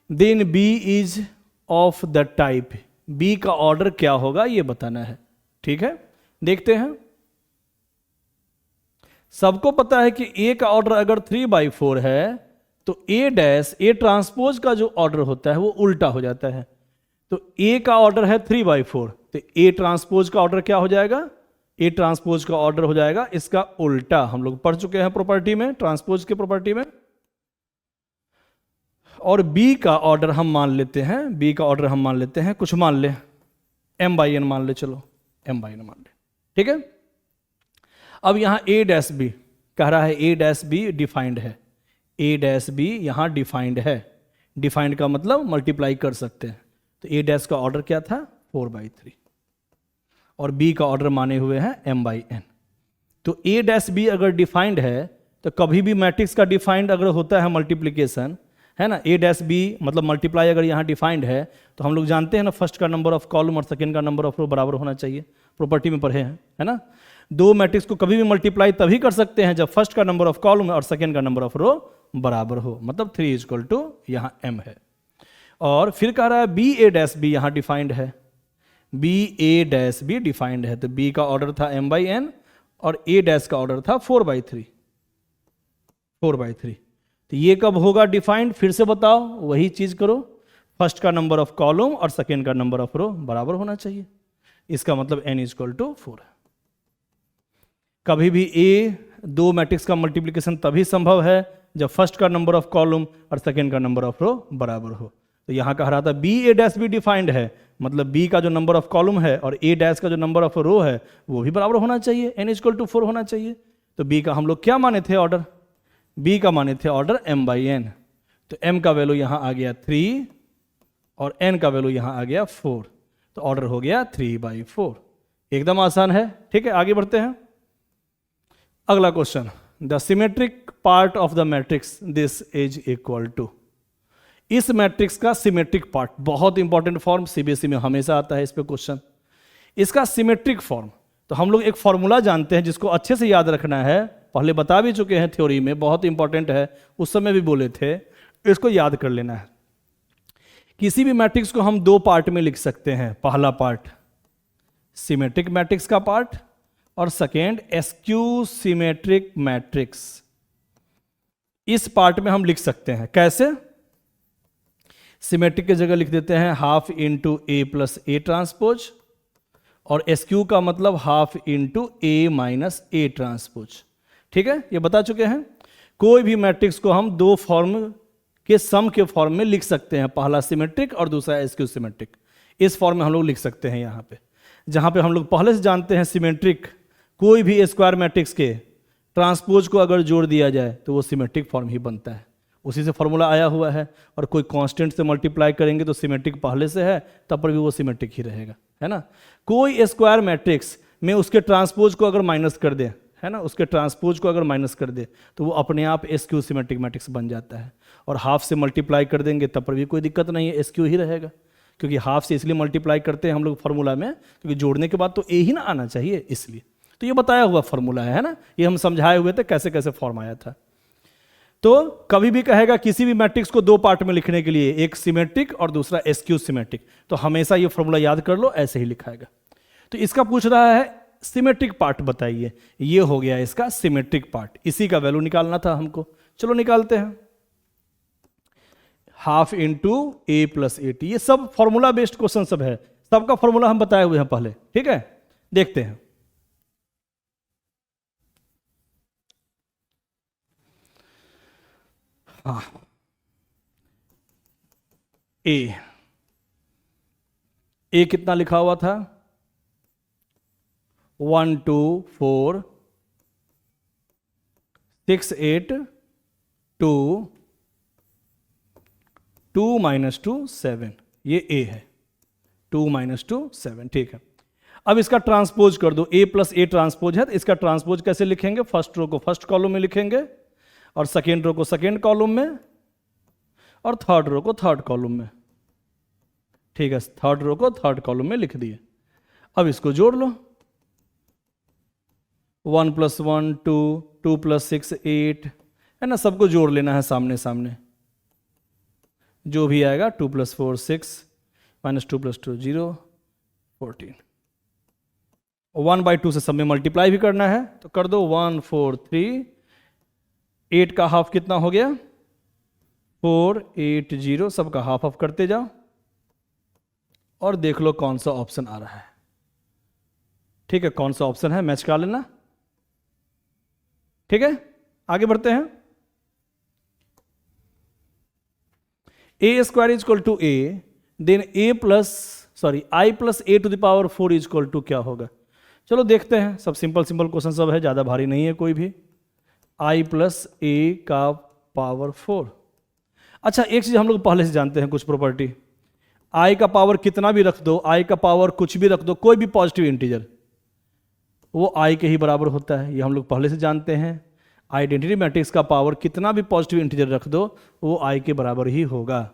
then B is of the type, B का ऑर्डर क्या होगा ये बताना है। ठीक है, देखते हैं। सबको पता है कि A का ऑर्डर अगर 3/4 है तो A' ट्रांसपोज का जो ऑर्डर होता है वो उल्टा हो जाता है। तो A का ऑर्डर है 3/4, तो A ट्रांसपोज का ऑर्डर क्या हो जाएगा, A ट्रांसपोज का ऑर्डर हो जाएगा इसका उल्टा। हम लोग पढ़ चुके हैं प्रॉपर्टी में, ट्रांसपोज के प्रॉपर्टी में। और B का ऑर्डर हम मान लेते हैं, B का ऑर्डर हम मान लेते हैं, कुछ मान ले, m/n मान ले, चलो m/n मान ले। ठीक है, अब यहां A' B कह रहा है, A' B डिफाइंड है, A' B यहां डिफाइंड है। डिफाइंड का मतलब मल्टीप्लाई कर सकते हैं, तो A' का ऑर्डर क्या था 4/3 और B का ऑर्डर माने हुए हैं m/n। तो A' B अगर डिफाइंड है तो कभी भी मैट्रिक्स का डिफाइंड अगर होता है मल्टीप्लिकेशन, है ना, A' B मतलब मल्टीप्लाई अगर यहाँ डिफाइंड है तो हम लोग जानते हैं ना, फर्स्ट का नंबर ऑफ कॉलम और सेकेंड का नंबर ऑफ रो बराबर होना चाहिए, प्रॉपर्टी में पढ़े हैं, है ना। दो मैट्रिक्स को कभी भी मल्टीप्लाई तभी कर सकते हैं जब फर्स्ट का नंबर ऑफ कॉलम और सेकेंड का नंबर ऑफ रो बराबर हो, मतलब 3 = यहाँ m है। और फिर कह रहा है BA' B यहाँ डिफाइंड है, BA' B डिफाइंड है, तो B का ऑर्डर था m/n और A' का ऑर्डर था 4/3। तो ये कब होगा डिफाइंड, फिर से बताओ, वही चीज करो, फर्स्ट का नंबर ऑफ कॉलम और सेकेंड का नंबर ऑफ रो बराबर होना चाहिए, इसका मतलब n = 4 है। कभी भी दो मैट्रिक्स का मल्टीप्लिकेशन तभी संभव है जब फर्स्ट का नंबर ऑफ कॉलम और सेकेंड का नंबर ऑफ रो बराबर हो। तो यहां कह रहा था BA' B डिफाइंड है, मतलब B का जो नंबर ऑफ कॉलम है और A' का जो नंबर ऑफ रो है वो भी बराबर होना चाहिए, n = 4 होना चाहिए। तो B का हम लोग क्या माने थे ऑर्डर, B का माने थे ऑर्डर m/n, तो m का वैल्यू यहां आ गया 3 और n का वैल्यू यहां आ गया 4। तो ऑर्डर हो गया 3/4। एकदम आसान है। ठीक है, आगे बढ़ते हैं। अगला question, the symmetric part of the matrix this is equal to. इस मैट्रिक्स का सिमेट्रिक पार्ट, बहुत इंपॉर्टेंट फॉर्म, सीबीएसई में हमेशा आता है इस पे क्वेश्चन। इसका सिमेट्रिक फॉर्म, तो हम लोग एक फॉर्मूला जानते हैं जिसको अच्छे से याद रखना है, पहले बता भी चुके हैं थ्योरी में, बहुत इंपॉर्टेंट है, उस समय भी बोले थे, इसको याद कर लेना है। किसी भी मैट्रिक्स को हम दो पार्ट में लिख सकते हैं। पहला पार्ट सिमेट्रिक मैट्रिक्स का पार्ट और सेकेंड एस्क्यू सिमेट्रिक मैट्रिक्स। इस पार्ट में हम लिख सकते हैं। कैसे? सिमेट्रिक की जगह लिख देते हैं half into A plus A transpose, और एसक्यू का मतलब half into A minus A transpose. ठीक है, ये बता चुके हैं। कोई भी मैट्रिक्स को हम दो फॉर्म के सम के फॉर्म में लिख सकते हैं, पहला सिमेट्रिक और दूसरा एसक्यू सिमेट्रिक। इस फॉर्म में हम लोग लिख सकते हैं। यहाँ पे जहाँ पे हम लोग पहले से जानते हैं सिमेट्रिक, कोई भी स्क्वायर मैट्रिक्स के ट्रांसपोज को अगर जोड़ दिया जाए तो वो सिमेट्रिक फॉर्म ही बनता है। उसी से फॉर्मूला आया हुआ है। और कोई कांस्टेंट से मल्टीप्लाई करेंगे तो सिमेट्रिक पहले से है, तब पर भी वो सिमेट्रिक ही रहेगा, है ना। कोई स्क्वायर मैट्रिक्स में उसके ट्रांसपोज को अगर माइनस कर दे, है ना, उसके ट्रांसपोज को अगर माइनस कर दे तो वो अपने आप एसक्यू सिमेट्रिक मैट्रिक्स बन जाता है। और हाफ से मल्टीप्लाई कर देंगे तब पर भी कोई दिक्कत नहीं है, एसक्यू ही रहेगा। क्योंकि हाफ से इसलिए मल्टीप्लाई करते हैं हम लोग फॉर्मूला में, क्योंकि जोड़ने के बाद तो ए ही ना आना चाहिए, इसलिए। तो ये बताया हुआ फॉर्मूला है ना, ये हम समझाए हुए थे कैसे कैसे फॉर्म आया था। तो कभी भी कहेगा किसी भी मैट्रिक्स को दो पार्ट में लिखने के लिए, एक सिमेट्रिक और दूसरा एस्क्यू सिमेट्रिक, तो हमेशा ये फॉर्मूला याद कर लो, ऐसे ही लिखाएगा। तो इसका पूछ रहा है सिमेट्रिक पार्ट बताइए। ये हो गया इसका सिमेट्रिक पार्ट, इसी का वैल्यू निकालना था हमको। चलो निकालते हैं। Half into A plus A T, ये सब फॉर्मूला बेस्ड क्वेश्चन सब है, सबका फॉर्मूला हम बताए हुए हैं पहले। ठीक है, देखते हैं। हाँ, ए कितना लिखा हुआ था? 1 2 4 6 8 2 2 माइनस 2 7, ये ए है। 2 माइनस 2 7, ठीक है। अब इसका ट्रांसपोज कर दो, ए प्लस ए ट्रांसपोज है, तो इसका ट्रांसपोज कैसे लिखेंगे? फर्स्ट रो को फर्स्ट कॉलम में लिखेंगे, और सेकेंड रो को सेकेंड कॉलम में, और थर्ड रो को थर्ड कॉलम में। ठीक है, थर्ड रो को थर्ड कॉलम में लिख दिए। अब इसको जोड़ लो। 1 + 1 2, 2 + 6 8, है ना, सबको जोड़ लेना है सामने सामने। जो भी आएगा 2 + 4 6, -2 + 2 0 14। 1/2 से सब में मल्टीप्लाई भी करना है, तो कर दो। 1 4 3, 8 का हाफ कितना हो गया? 4 8 0, सबका हाफ ऑफ करते जाओ और देख लो कौन सा ऑप्शन आ रहा है। ठीक है, कौन सा ऑप्शन है मैच कर लेना। ठीक है, आगे बढ़ते हैं। a² = a, then i + a⁴ क्या होगा? चलो देखते हैं। सब सिंपल सिंपल क्वेश्चन सब है, ज़्यादा भारी नहीं है कोई भी। i + a⁴। अच्छा, एक चीज़ हम लोग पहले से जानते हैं, कुछ प्रॉपर्टी। i का पावर कितना भी रख दो, i का पावर कुछ भी रख दो, कोई भी पॉजिटिव इंटीजर, वो i के ही बराबर होता है। ये हम लोग पहले से जानते हैं। आइडेंटिटी मैट्रिक्स का पावर कितना भी पॉजिटिव इंटीजर रख दो, वो i के बराबर ही होगा।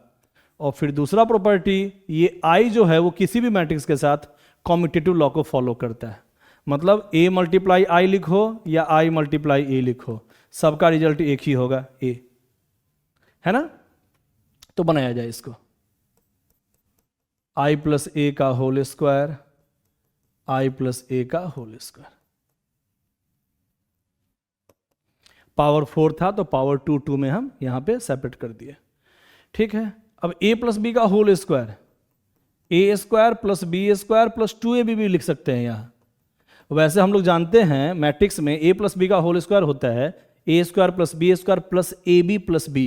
और फिर दूसरा प्रॉपर्टी, ये i जो है वो किसी भी मैट्रिक्स के साथ कॉम्यूटेटिव लॉ को फॉलो करता है। मतलब a × i लिखो या i × a लिखो, सबका रिजल्ट एक ही होगा, a, है ना। तो बनाया जाए इसको। i + a², i + a²। Power 4 था तो पावर 2 2 में हम यहां पे सेपरेट कर दिए। ठीक है, अब a + b² a² + b² + 2ab भी लिख सकते हैं यहां। वैसे हम लोग जानते हैं मैट्रिक्स में a + b² होता है a² + b² + ab + b,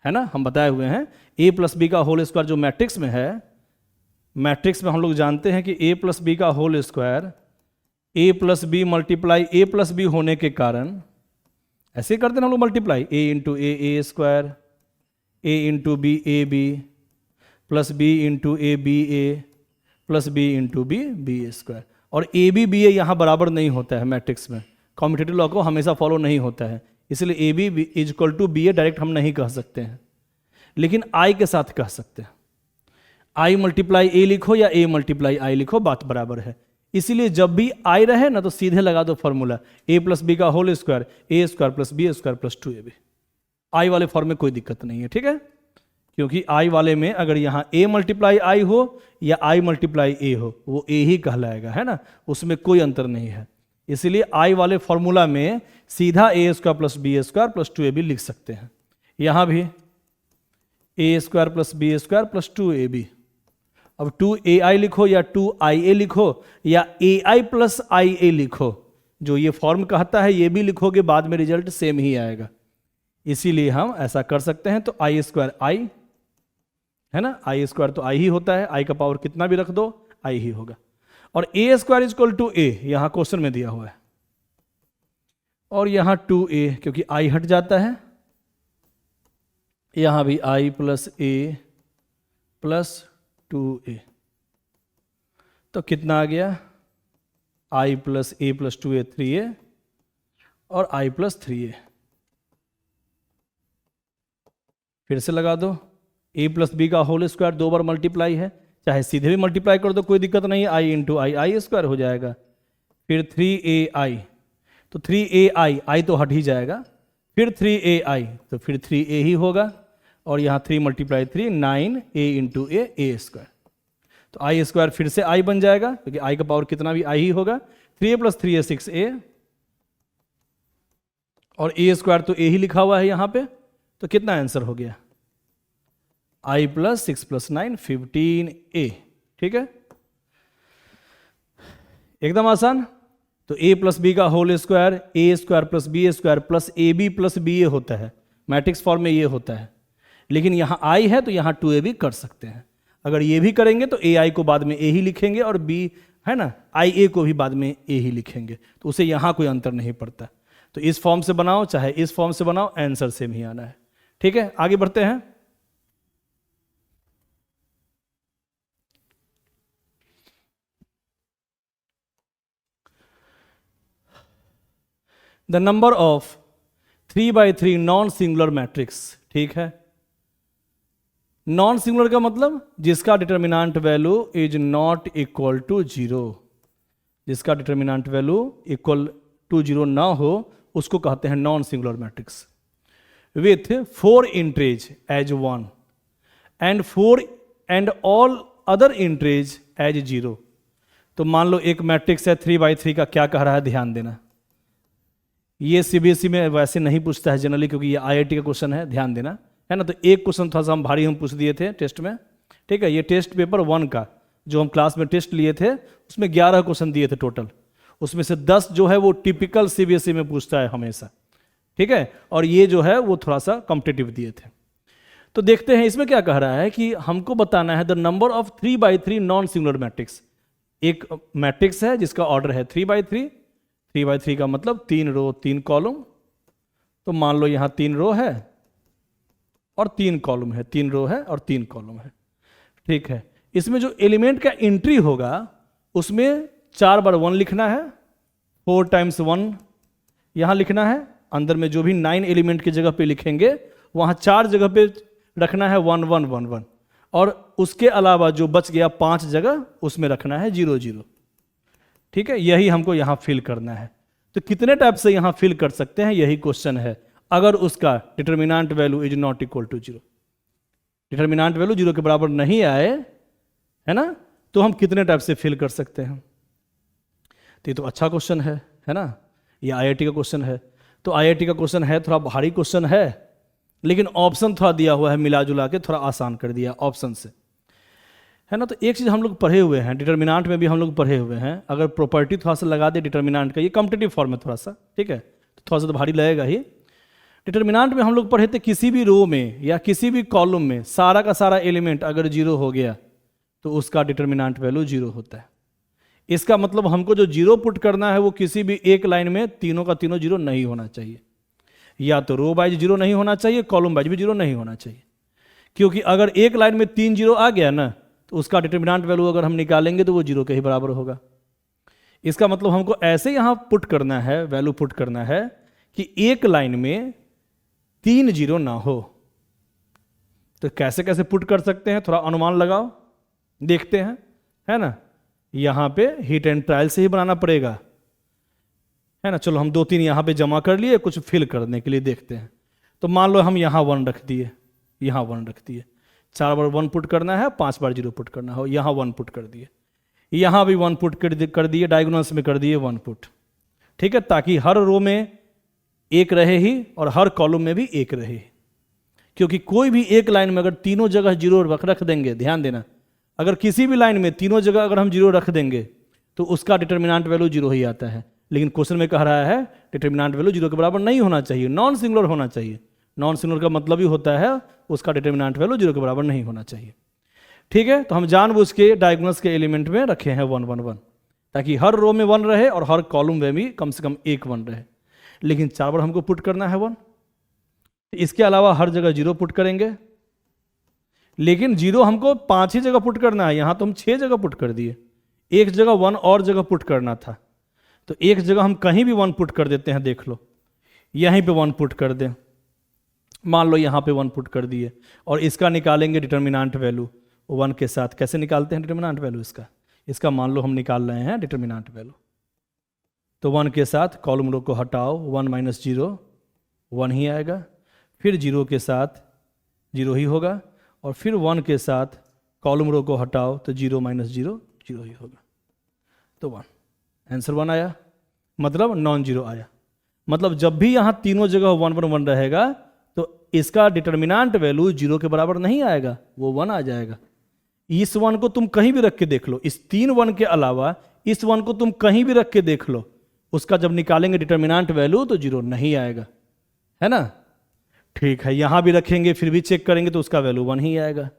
है ना, हम बताए हुए हैं। a + b² जो मैट्रिक्स में है, मैट्रिक्स में हम लोग जानते हैं कि a + b² a + b × a + b होने के कारण ऐसे करते हैं हम लोग multiply, a × a² a × b ab + b × a b a plus B into B B A square. और ए बी ए यहाँ बराबर नहीं होता है मैट्रिक्स में, कॉम्यूटेटिव लॉ को हमेशा फॉलो नहीं होता है, इसलिए A B is equal to B A direct हम नहीं कह सकते हैं, लेकिन आई के साथ कह सकते हैं। आई मल्टीप्लाई ए लिखो या ए मल्टीप्लाई आई लिखो, बात बराबर है। इसीलिए जब भी आई रहे ना तो सीधे लगा दो फॉर्मूला, ए प्लस बी का whole square, A square plus B square plus 2ab। I वाले फॉर्म में कोई दिक्कत नहीं है, ठीक है, क्योंकि आई वाले में अगर यहाँ ए मल्टीप्लाई आई हो या आई मल्टीप्लाई ए हो, वो ए ही कहलाएगा, है ना, उसमें कोई अंतर नहीं है। इसीलिए आई वाले फॉर्मूला में सीधा A square plus B square plus 2ab लिख सकते हैं। यहाँ भी A square plus B square plus 2ab। अब 2ai लिखो या 2ia लिखो या ai प्लस ia लिखो, जो ये फॉर्म कहता है ये भी लिखोगे, बाद में रिजल्ट सेम ही आएगा। इसीलिए हम ऐसा कर सकते हैं। तो आई स्क्वायर आई है ना, आई स्क्वायर तो आई ही होता है, आई का पावर कितना भी रख दो आई ही होगा। और ए स्क्वायर इज इक्वल टू ए, यहां क्वेश्चन में दिया हुआ है, और यहां 2a क्योंकि आई हट जाता है, यहां भी आई प्लस ए प्लस 2a, तो कितना आ गया, आई प्लस ए प्लस 2a 3a और आई प्लस 3a। फिर से लगा दो, a प्लस बी का होल स्क्वायर 2 बार मल्टीप्लाई है, चाहे सीधे भी मल्टीप्लाई कर दो कोई दिक्कत नहीं है, आई इंटू आई, आई स्क्वायर हो जाएगा। फिर 3ai, तो 3ai, आई तो हट ही जाएगा, फिर 3ai, तो फिर 3a ही होगा, और यहाँ 3 मल्टीप्लाई 3 9a इंटू ए स्क्वायर। तो आई स्क्वायर फिर से आई बन जाएगा, क्योंकि आई का पावर कितना भी आई ही होगा। 3a प्लस 3a 6a, और ए स्क्वायर तो ए ही लिखा हुआ है यहाँ पे, तो कितना आंसर हो गया, आई प्लस 6 प्लस 9 15a। ठीक है, एकदम आसान। तो a प्लस बी का whole square, A square plus B square plus A B plus B A होता है, मैट्रिक्स फॉर्म में ये होता है। लेकिन यहाँ आई है तो यहाँ 2ab कर सकते हैं। अगर ये भी करेंगे तो ए आई को बाद में ए ही लिखेंगे, और बी है ना आई ए को भी बाद में ए ही लिखेंगे, तो उसे यहाँ कोई अंतर नहीं पड़ता। तो इस फॉर्म से बनाओ चाहे इस फॉर्म से बनाओ, आंसर सेम ही आना है। ठीक है, आगे बढ़ते हैं। The number of 3x3 non singular matrix. ठीक है, नॉन सिंगुलर का मतलब जिसका determinant value is not equal to 0, जिसका डिटर्मिनेंट वैल्यू इक्वल टू 0 ना हो उसको कहते हैं non singular matrix. With 4 entries as 1 and 4 and all other entries as 0। तो मान लो एक मैट्रिक्स है 3x3 का, क्या कह रहा है ध्यान देना। ये सीबीएसई में वैसे नहीं पूछता है जनरली, क्योंकि ये आईआईटी का क्वेश्चन है, ध्यान देना है ना। तो एक क्वेश्चन थोड़ा सा हम भारी हम पूछ दिए थे टेस्ट में। ठीक है, ये टेस्ट पेपर 1 का जो हम क्लास में टेस्ट लिए थे उसमें 11 क्वेश्चन दिए थे टोटल, उसमें से 10 जो है वो टिपिकल सीबीएसई में पूछता है हमेशा। ठीक है, और ये जो है वो थोड़ा सा कॉम्पिटिटिव दिए थे। तो देखते हैं इसमें क्या कह रहा है कि हमको बताना है the number of 3x3 non singular matrix. एक मैट्रिक्स है जिसका ऑर्डर है 3x3, 3x3 का मतलब 3 रो 3 कॉलम। तो मान लो यहाँ 3 रो है और 3 कॉलम है, 3 रो है और 3 कॉलम है। ठीक है, इसमें जो एलिमेंट का एंट्री होगा उसमें 4 बार 1 लिखना है, 4 टाइम्स 1 यहाँ लिखना है। अंदर में जो भी 9 एलिमेंट की जगह पे लिखेंगे वहाँ 4 जगह पे रखना है 1 1 1 1, और उसके अलावा जो बच गया 5 जगह उसमें रखना है 0 0। ठीक है, यही हमको यहाँ फिल करना है। तो कितने टाइप से यहाँ फिल कर सकते हैं यही क्वेश्चन है। अगर उसका determinant value is not equal to 0, determinant value 0 के बराबर नहीं आए, है ना, तो हम कितने टाइप से फिल कर सकते हैं। तो ये तो अच्छा क्वेश्चन है ना, ये आईआईटी का क्वेश्चन है। तो आईआईटी का क्वेश्चन है, थोड़ा भारी क्वेश्चन है, लेकिन ऑप्शन थोड़ा दिया हुआ है, मिला जुला के थोड़ा आसान कर दिया ऑप्शन से, है ना। तो एक चीज़ हम लोग पढ़े हुए हैं, डिटर्मिनेंट में भी हम लोग पढ़े हुए हैं। अगर प्रॉपर्टी थोड़ा सा लगा दे डिटर्मिनेंट का, ये कॉम्पिटिटिव फॉर्म है थोड़ा सा, ठीक है, तो थोड़ा सा तो भारी लगेगा ही। डिटर्मिनेंट में हम लोग पढ़े थे किसी भी रो में या किसी भी कॉलम में सारा का सारा एलिमेंट अगर 0 हो गया तो उसका डिटर्मिनेंट वैल्यू 0 होता है। इसका मतलब हमको जो 0 पुट करना है वो किसी भी एक लाइन में तीनों का तीनों 0 नहीं होना चाहिए, या तो रो वाइज 0 नहीं होना चाहिए, कॉलम वाइज भी 0 नहीं होना चाहिए। क्योंकि अगर एक लाइन में 3 0 आ गया ना तो उसका डिटर्मिनेंट वैल्यू अगर हम निकालेंगे तो वो 0 के ही बराबर होगा। इसका मतलब हमको ऐसे यहाँ पुट करना है, वैल्यू पुट करना है कि एक लाइन में 3 0 ना हो। तो कैसे कैसे पुट कर सकते हैं, थोड़ा अनुमान लगाओ, देखते हैं, है ना। यहाँ पे हीट एंड ट्रायल से ही बनाना पड़ेगा, है ना। चलो हम 2-3 यहाँ पे जमा कर लिए, कुछ फिल करने के लिए देखते हैं। तो मान लो हम यहाँ 1 रख दिए, यहाँ 1 रख दिए, 4 बार 1 पुट करना है, 5 बार 0 पुट करना हो, यहाँ 1 पुट कर दिए, यहाँ भी 1 पुट कर दिए, डायगोनल्स में कर दिए 1 पुट, ठीक है, ताकि हर रो में 1 रहे ही और हर कॉलम में भी 1 रहे। क्योंकि कोई भी एक लाइन में अगर तीनों जगह 0 रख देंगे, ध्यान देना, अगर किसी भी लाइन में तीनों जगह अगर हम 0 रख देंगे तो उसका डिटर्मिनेंट वैल्यू 0 ही आता है। लेकिन क्वेश्चन में कह रहा है डिटर्मिनेंट वैल्यू 0 के बराबर नहीं होना चाहिए, नॉन सिंगुलर होना चाहिए। नॉन सिंगुलर का मतलब ही होता है उसका डिटर्मिनेंट वैल्यू 0 के बराबर नहीं होना चाहिए, ठीक है। तो हम जानबूझ के डायगोनल्स के एलिमेंट में रखे हैं 1 1 1, ताकि हर रो में 1 रहे और हर कॉलम में भी कम से कम 1 1 रहे। लेकिन 4 बार हमको पुट करना है 1, इसके अलावा हर जगह 0 पुट करेंगे। लेकिन 0 हमको 5 ही जगह पुट करना है, यहां तो हम 6 जगह पुट कर दिए, एक जगह 1 और जगह पुट करना था। तो एक जगह हम कहीं भी 1 पुट कर देते हैं, देख लो, यहीं पे 1 पुट कर दें, मान लो यहाँ पे 1 पुट कर दिए, और इसका निकालेंगे डिटर्मिनेंट वैल्यू 1 के साथ। कैसे निकालते हैं डिटर्मिनेंट वैल्यू इसका मान लो हम निकाल रहे हैं डिटर्मिनेंट वैल्यू। तो 1 के साथ कॉलम रो को हटाओ, 1 - 0 1 ही आएगा, फिर 0 के साथ 0 ही होगा, और फिर 1 के साथ कॉलम रो को हटाओ तो 0 - 0 0 ही होगा। तो 1 आंसर 1 आया, मतलब नॉन 0 आया। मतलब जब भी यहाँ तीनों जगह 1 1 1 रहेगा तो इसका डिटर्मिनेंट वैल्यू 0 के बराबर नहीं आएगा, वो 1 आ जाएगा। इस 1 को तुम कहीं भी रख के देख लो, इस 3 1 के अलावा इस 1 को तुम कहीं भी रख के देख लो, उसका जब निकालेंगे डिटर्मिनेंट वैल्यू तो 0 नहीं आएगा, है ना। ठीक है, यहां भी रखेंगे फिर भी चेक करेंगे तो उसका वैल्यू 1 ही आएगा।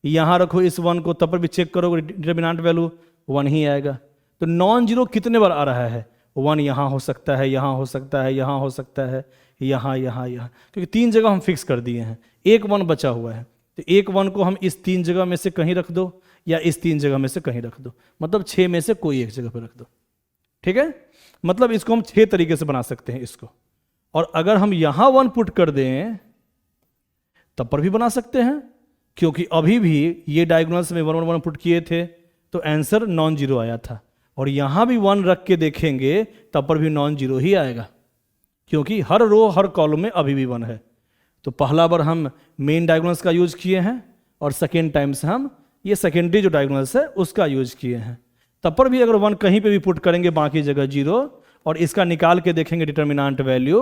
यहां रखो इस 1 को, तब पर भी चेक करोगे डिटर्मिनेंट वैल्यू 1 ही आएगा। तो नॉन 0 कितने बार आ रहा है, 1 यहां हो सकता है, यहां हो सकता है, यहां हो सकता है, यहां, क्योंकि 3 जगह हम फिक्स कर दिए हैं, एक 1 बचा हुआ है। तो एक 1 को हम इस 3 जगह में से कहीं रख दो या इस 3 जगह में से कहीं रख दो, मतलब 6 में से कोई एक जगह पर रख दो, ठीक है। मतलब इसको हम 6 तरीके से बना सकते हैं इसको। और अगर हम यहां 1 पुट कर दें तब पर भी बना सकते हैं, क्योंकि अभी भी ये डायगोनल्स में 1 1 1 पुट किए थे तो आंसर नॉन 0 आया था, और यहां भी 1 रख के देखेंगे तब पर भी नॉन 0 ही आएगा, क्योंकि हर रो हर कॉलम में अभी भी 1 है। तो पहला बार हम मेन डायगोनल्स का यूज किए हैं, और सेकेंड टाइम्स हम ये सेकेंडरी जो डायगोनल्स है उसका यूज किए हैं। तब पर भी अगर 1 कहीं पे भी पुट करेंगे, बाकी जगह 0, और इसका निकाल के देखेंगे डिटर्मिनेंट वैल्यू,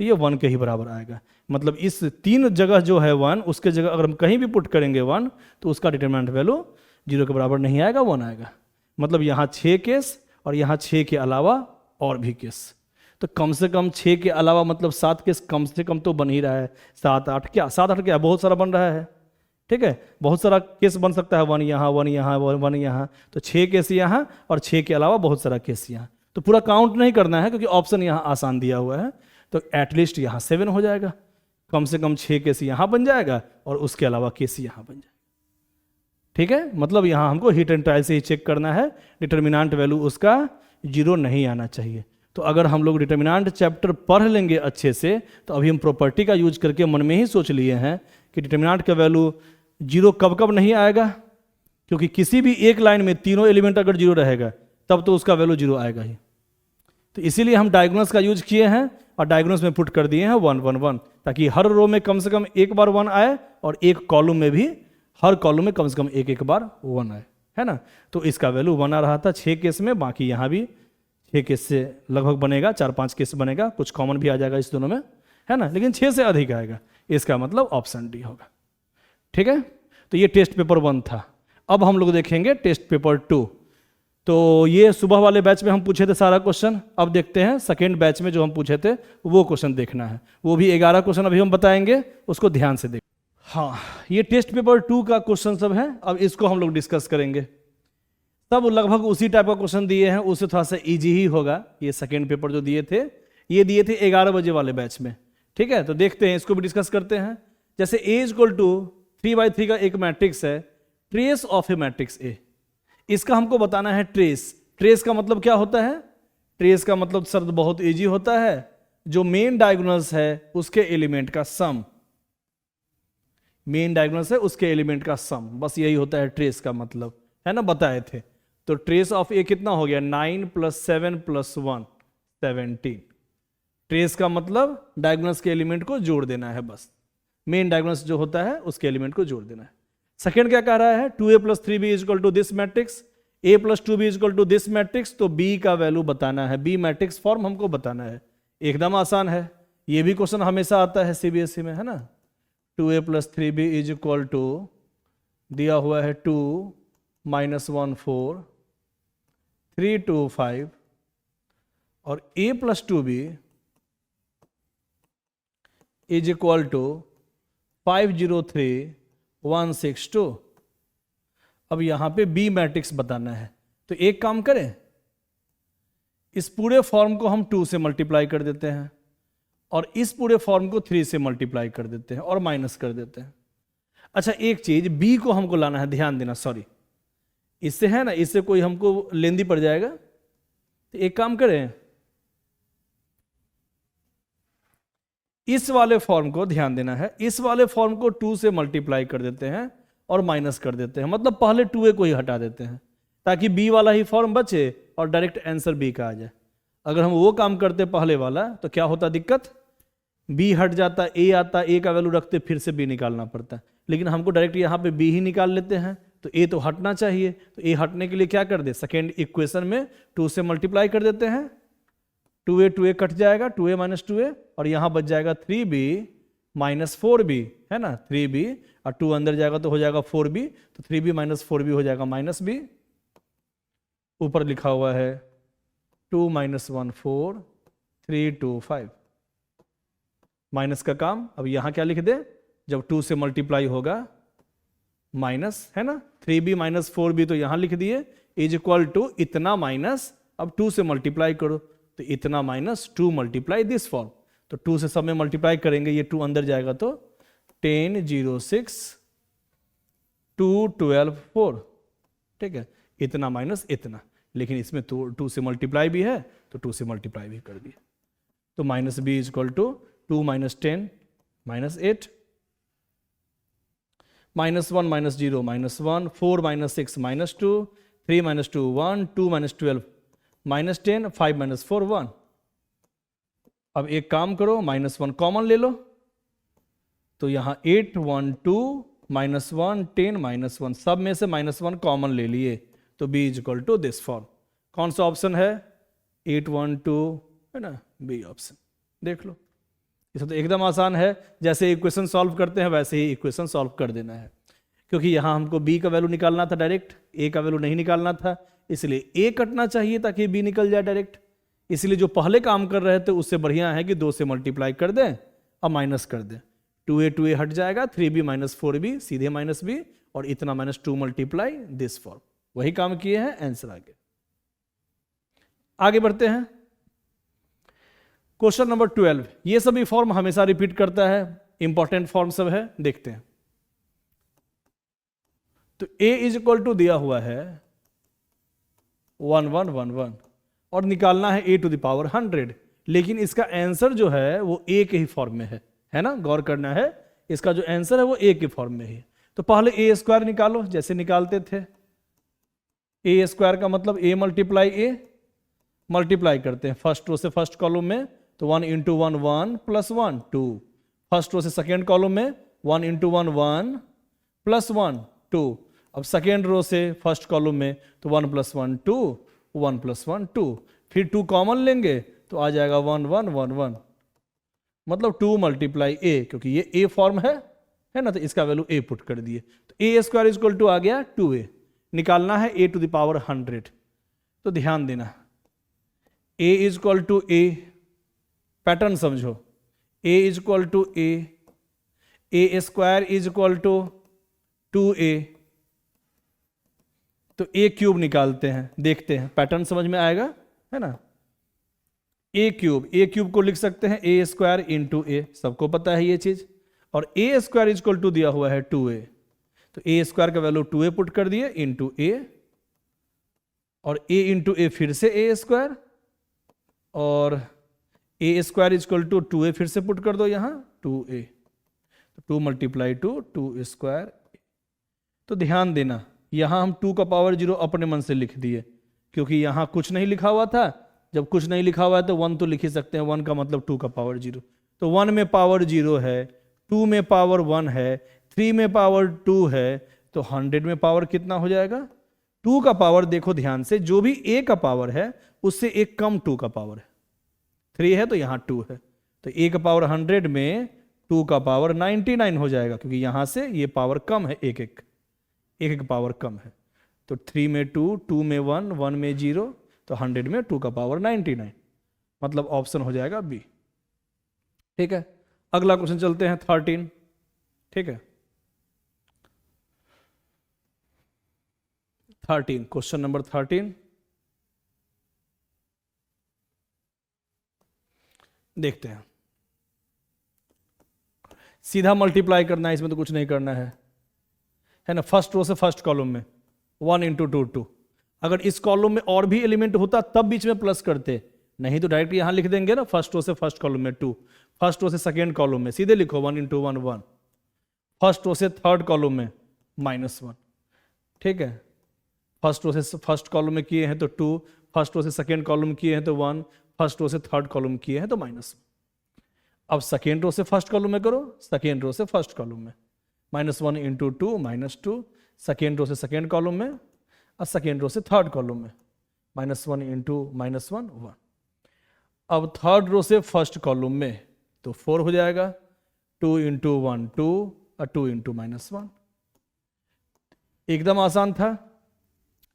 तो ये 1 के ही बराबर आएगा। मतलब इस 3 जगह जो है 1, उसके जगह अगर हम कहीं भी पुट करेंगे 1 तो उसका डिटर्मिनेंट वैल्यू 0 के बराबर नहीं आएगा, 1 आएगा। मतलब यहाँ 6 केस और यहाँ 6 के अलावा और भी केस, तो कम से कम 6 के अलावा मतलब 7 केस कम से कम तो बन ही रहा है। 7 8 क्या, 7 8 क्या, बहुत सारा बन रहा है, ठीक है, बहुत सारा केस बन सकता है, 1 यहाँ 1 यहाँ 1 यहाँ, तो 6 केस यहाँ और 6 के अलावा बहुत सारा केस यहाँ। तो पूरा काउंट नहीं करना है क्योंकि ऑप्शन यहाँ आसान दिया हुआ है, तो एटलीस्ट यहाँ 7 हो जाएगा, कम से कम 6 केस यहाँ बन जाएगा और उसके अलावा केस यहाँ बन जाएगा, ठीक है। मतलब यहाँ हमको हीट एंड ट्रायल से ही चेक करना है, डिटर्मिनेंट वैल्यू उसका 0 नहीं आना चाहिए। तो अगर हम लोग डिटर्मिनेंट चैप्टर पढ़ लेंगे अच्छे से, तो अभी हम प्रॉपर्टी का यूज करके मन में ही सोच लिए हैं कि डिटर्मिनेंट का वैल्यू 0 कब कब नहीं आएगा, क्योंकि किसी भी एक लाइन में तीनों एलिमेंट अगर 0 रहेगा तब तो उसका वैल्यू 0 आएगा ही। तो इसीलिए हम डायगोनल्स का यूज किए हैं और डायगोनल्स में पुट कर दिए हैं 1 1 1, ताकि हर रो में कम से कम एक बार 1 आए और एक कॉलम में भी हर कॉलम में कम से कम एक बार 1 आए, है ना। तो इसका वैल्यू 1 आ रहा था 6 केस में, बाकी यहाँ भी 6 केस से लगभग बनेगा, 4-5 केस बनेगा, कुछ कॉमन भी आ जाएगा इस दोनों में, है ना, लेकिन 6 से अधिक आएगा, इसका मतलब ऑप्शन डी होगा, ठीक है। तो ये टेस्ट पेपर 1 था। अब हम लोग देखेंगे टेस्ट पेपर 2। तो ये सुबह वाले बैच में हम पूछे थे सारा क्वेश्चन, अब देखते हैं सेकेंड बैच में जो हम पूछे थे वो क्वेश्चन देखना है, वो भी 11 क्वेश्चन अभी हम बताएंगे, उसको ध्यान से देख। हाँ, ये टेस्ट पेपर 2 का क्वेश्चन सब है, अब इसको हम लोग डिस्कस करेंगे। सब लगभग उसी टाइप का क्वेश्चन दिए हैं, उससे थोड़ा सा इजी ही होगा। ये सेकेंड पेपर जो दिए थे, ये दिए थे 11 बजे वाले बैच में, ठीक है। तो देखते हैं, इसको भी डिस्कस करते हैं। जैसे A = 3/3 का एक मैट्रिक्स है, trace of A matrix A, इसका हमको बताना है ट्रेस। ट्रेस का मतलब क्या होता है? ट्रेस का मतलब शब्द बहुत इजी होता है, जो मेन डायगोनल्स है उसके एलिमेंट का सम, मेन डायगोनल्स है उसके एलिमेंट का सम, बस यही होता है ट्रेस का मतलब, है ना, बताए थे। तो ट्रेस ऑफ ए कितना हो गया? 9 + 7 + 1 17। ट्रेस का मतलब डायगोनल्स के एलिमेंट को जोड़ देना है, बस मेन डायगोनल्स जो होता है उसके एलिमेंट को जोड़ देना है। सेकंड क्या कह रहा है? 2a + 3b = this matrix, a + 2b = this matrix. तो b का वैल्यू बताना है, b मैट्रिक्स फॉर्म हमको बताना है। एकदम आसान है, ये भी क्वेश्चन हमेशा आता है सीबीएसई में, है ना। 2a + 3b = दिया हुआ है 2 - 1 4 3 2 5, और a + 2b = 5 0 3 1 6 2। अब यहां पे बी मैट्रिक्स बताना है, तो एक काम करें, इस पूरे फॉर्म को हम 2 से मल्टीप्लाई कर देते हैं, और इस पूरे फॉर्म को 3 से मल्टीप्लाई कर देते हैं और माइनस कर देते हैं। अच्छा, एक चीज बी को हमको लाना है, ध्यान देना, सॉरी, इससे है ना, इससे कोई हमको लेंदी पड़ जाएगा। तो एक काम करें, इस वाले फॉर्म को ध्यान देना है, इस वाले फॉर्म को 2 से मल्टीप्लाई कर देते हैं और माइनस कर देते हैं, मतलब पहले 2a को ही हटा देते हैं, ताकि b वाला ही फॉर्म बचे और डायरेक्ट आंसर b का आ जाए। अगर हम वो काम करते पहले वाला तो क्या होता दिक्कत? b हट जाता, a आता, a का वैल्यू रखते, फिर से b निकालना पड़ता। लेकिन हमको डायरेक्ट यहाँ पे b ही निकाल लेते हैं, तो a तो हटना चाहिए। तो a हटने के लिए क्या कर दे? सेकेंड इक्वेशन में 2 से मल्टीप्लाई कर देते हैं, 2a कट जाएगा, 2a - 2a, और यहां बच जाएगा 3b - 4b, है ना, 3b, और 2 अंदर जाएगा तो हो जाएगा 4b, तो 3b - 4b हो जाएगा -b। ऊपर लिखा हुआ है 2 - 1 4 3 2 5, माइनस का काम। अब यहां क्या लिख दे? जब 2 से मल्टीप्लाई होगा माइनस, है ना, 3b - 4b तो यहां लिख दिए, = इतना माइनस, अब 2 से मल्टीप्लाई करो, तो इतना -2 × दिस फॉर्म, तो 2 से सब में मल्टीप्लाई करेंगे, ये 2 अंदर जाएगा तो 10 0 6 2 12 4, ठीक है, इतना माइनस इतना। लेकिन इसमें तो 2 से मल्टीप्लाई भी है, तो 2 से मल्टीप्लाई भी कर दिए, तो -b = 2 - 10 - 8 -1 - 0 -1 4 - 6 -2 3 - 2 1 2 - 12 -10 5 - 4 1। अब एक काम करो, -1 कॉमन ले लो, तो यहां 8 1 2 -1 10 -1, सब में से -1 कॉमन ले लिए, तो b = दिस फॉर्म। कौन सा ऑप्शन है? 8 1 2, है ना, बी ऑप्शन। देख लो, इसे तो एकदम आसान है, जैसे इक्वेशन सॉल्व करते हैं वैसे ही इक्वेशन सॉल्व कर देना है, क्योंकि यहां हमको b का वैल्यू निकालना था डायरेक्ट, a का वैल्यू नहीं निकालना था, इसलिए a कटना चाहिए ताकि b निकल जाए डायरेक्ट। इसलिए जो पहले काम कर रहे थे उससे बढ़िया है कि 2 से मल्टीप्लाई कर दें और माइनस कर दें, 2a हट जाएगा, 3b - 4b सीधे -b, और इतना -2 × दिस फॉर्म। वही काम किए हैं, आंसर आ गया। आगे बढ़ते हैं, क्वेश्चन नंबर 12। ये सभी फॉर्म हमेशा रिपीट करता है, इंपॉर्टेंट फॉर्म सब है, देखते हैं। तो a = दिया हुआ है 1 1 1 1, और निकालना है a⁻, 100, लेकिन इसका आंसर जो है वो a के ही फॉर्म में है ना, गौर करना है, इसका जो आंसर है वो a के फॉर्म में ही। तो पहले a² निकालो, जैसे निकालते थे, a² का मतलब a × a, मल्टीप्लाई करते हैं फर्स्ट रो से फर्स्ट कॉलम में, तो 1 × 1 1 + 1 2, फर्स्ट रो से सेकेंड कॉलम में 1 × 1 1 + 1 2, अब सेकेंड रो से फर्स्ट कॉलम में तो 1 + 1 2 1 + 1 2, फिर 2 कॉमन लेंगे तो आ जाएगा 1 1 1 1, मतलब 2 × a, क्योंकि ये a फॉर्म है ना, तो इसका वैल्यू a पुट कर दिए, तो a² = आ गया 2a। निकालना है a⁻, 100, तो ध्यान देना, a = a, पैटर्न समझो, a = a² = 2a, तो a³ निकालते हैं, देखते हैं पैटर्न समझ में आएगा, है ना। a³ को लिख सकते हैं a² × a, सबको पता है ये चीज, और a² = दिया हुआ है 2a, तो ए स्क्वायर का वैल्यू 2a पुट कर दिए इंटू ए, और a इंटू ए फिर से ए स्क्वायर, और ए स्क्वायर इजक्वल टू 2a फिर से पुट कर दो यहां 2a, तो 2 मल्टीप्लाई टू 2 स्क्वायर। तो ध्यान देना यहां हम 2 का पावर 0 अपने मन से लिख दिए, क्योंकि यहां कुछ नहीं लिखा हुआ था। जब कुछ नहीं लिखा हुआ है तो 1 तो लिख ही सकते हैं, 1 का मतलब 2 का पावर 0। तो 1 में पावर 0 है, 2 में पावर 1 है, 3 में पावर 2 है, तो 100 में पावर कितना हो जाएगा? 2 का पावर देखो ध्यान से, जो भी a का पावर है उससे एक कम 2 का पावर है। 3 है तो यहां 2 है, तो a का पावर 100 में 2 का पावर 99 हो जाएगा, क्योंकि यहां से ये पावर कम है, एक एक पावर कम है। तो 3 में 2, 2 में 1, 1 में 0, तो 100 में 2 का पावर 99, मतलब ऑप्शन हो जाएगा बी। ठीक है, अगला क्वेश्चन चलते हैं 13। ठीक है, 13, क्वेश्चन नंबर 13 देखते हैं। सीधा मल्टीप्लाई करना है, इसमें तो कुछ नहीं करना है ना। फर्स्ट रो से फर्स्ट कॉलम में 1 इंटू 2 2। अगर इस कॉलम में और भी एलिमेंट होता तब बीच में प्लस करते, नहीं तो डायरेक्ट यहां लिख देंगे ना, फर्स्ट रो से फर्स्ट कॉलम में 2, फर्स्ट रो से सेकेंड कॉलम में सीधे लिखो 1 इंटू 1 1, फर्स्ट रो से थर्ड कॉलम में -1। ठीक है, फर्स्ट रो से फर्स्ट कॉलम में किए हैं तो 2, फर्स्ट रो से सेकेंड कॉलम किए हैं तो 1, फर्स्ट रो से थर्ड कॉलम किए हैं तो -1। अब सेकेंड रो से फर्स्ट कॉलम में करो, सेकेंड रो से फर्स्ट कॉलम में -1 इंटू 2 -2, सेकेंड रो से सेकेंड कॉलम में, और सेकेंड रो से थर्ड कॉलम में -1 इंटू -1 1। अब थर्ड रो से फर्स्ट कॉलम में तो 4 हो जाएगा, 2 इंटू 1 2, और 2 इंटू -1। एकदम आसान था,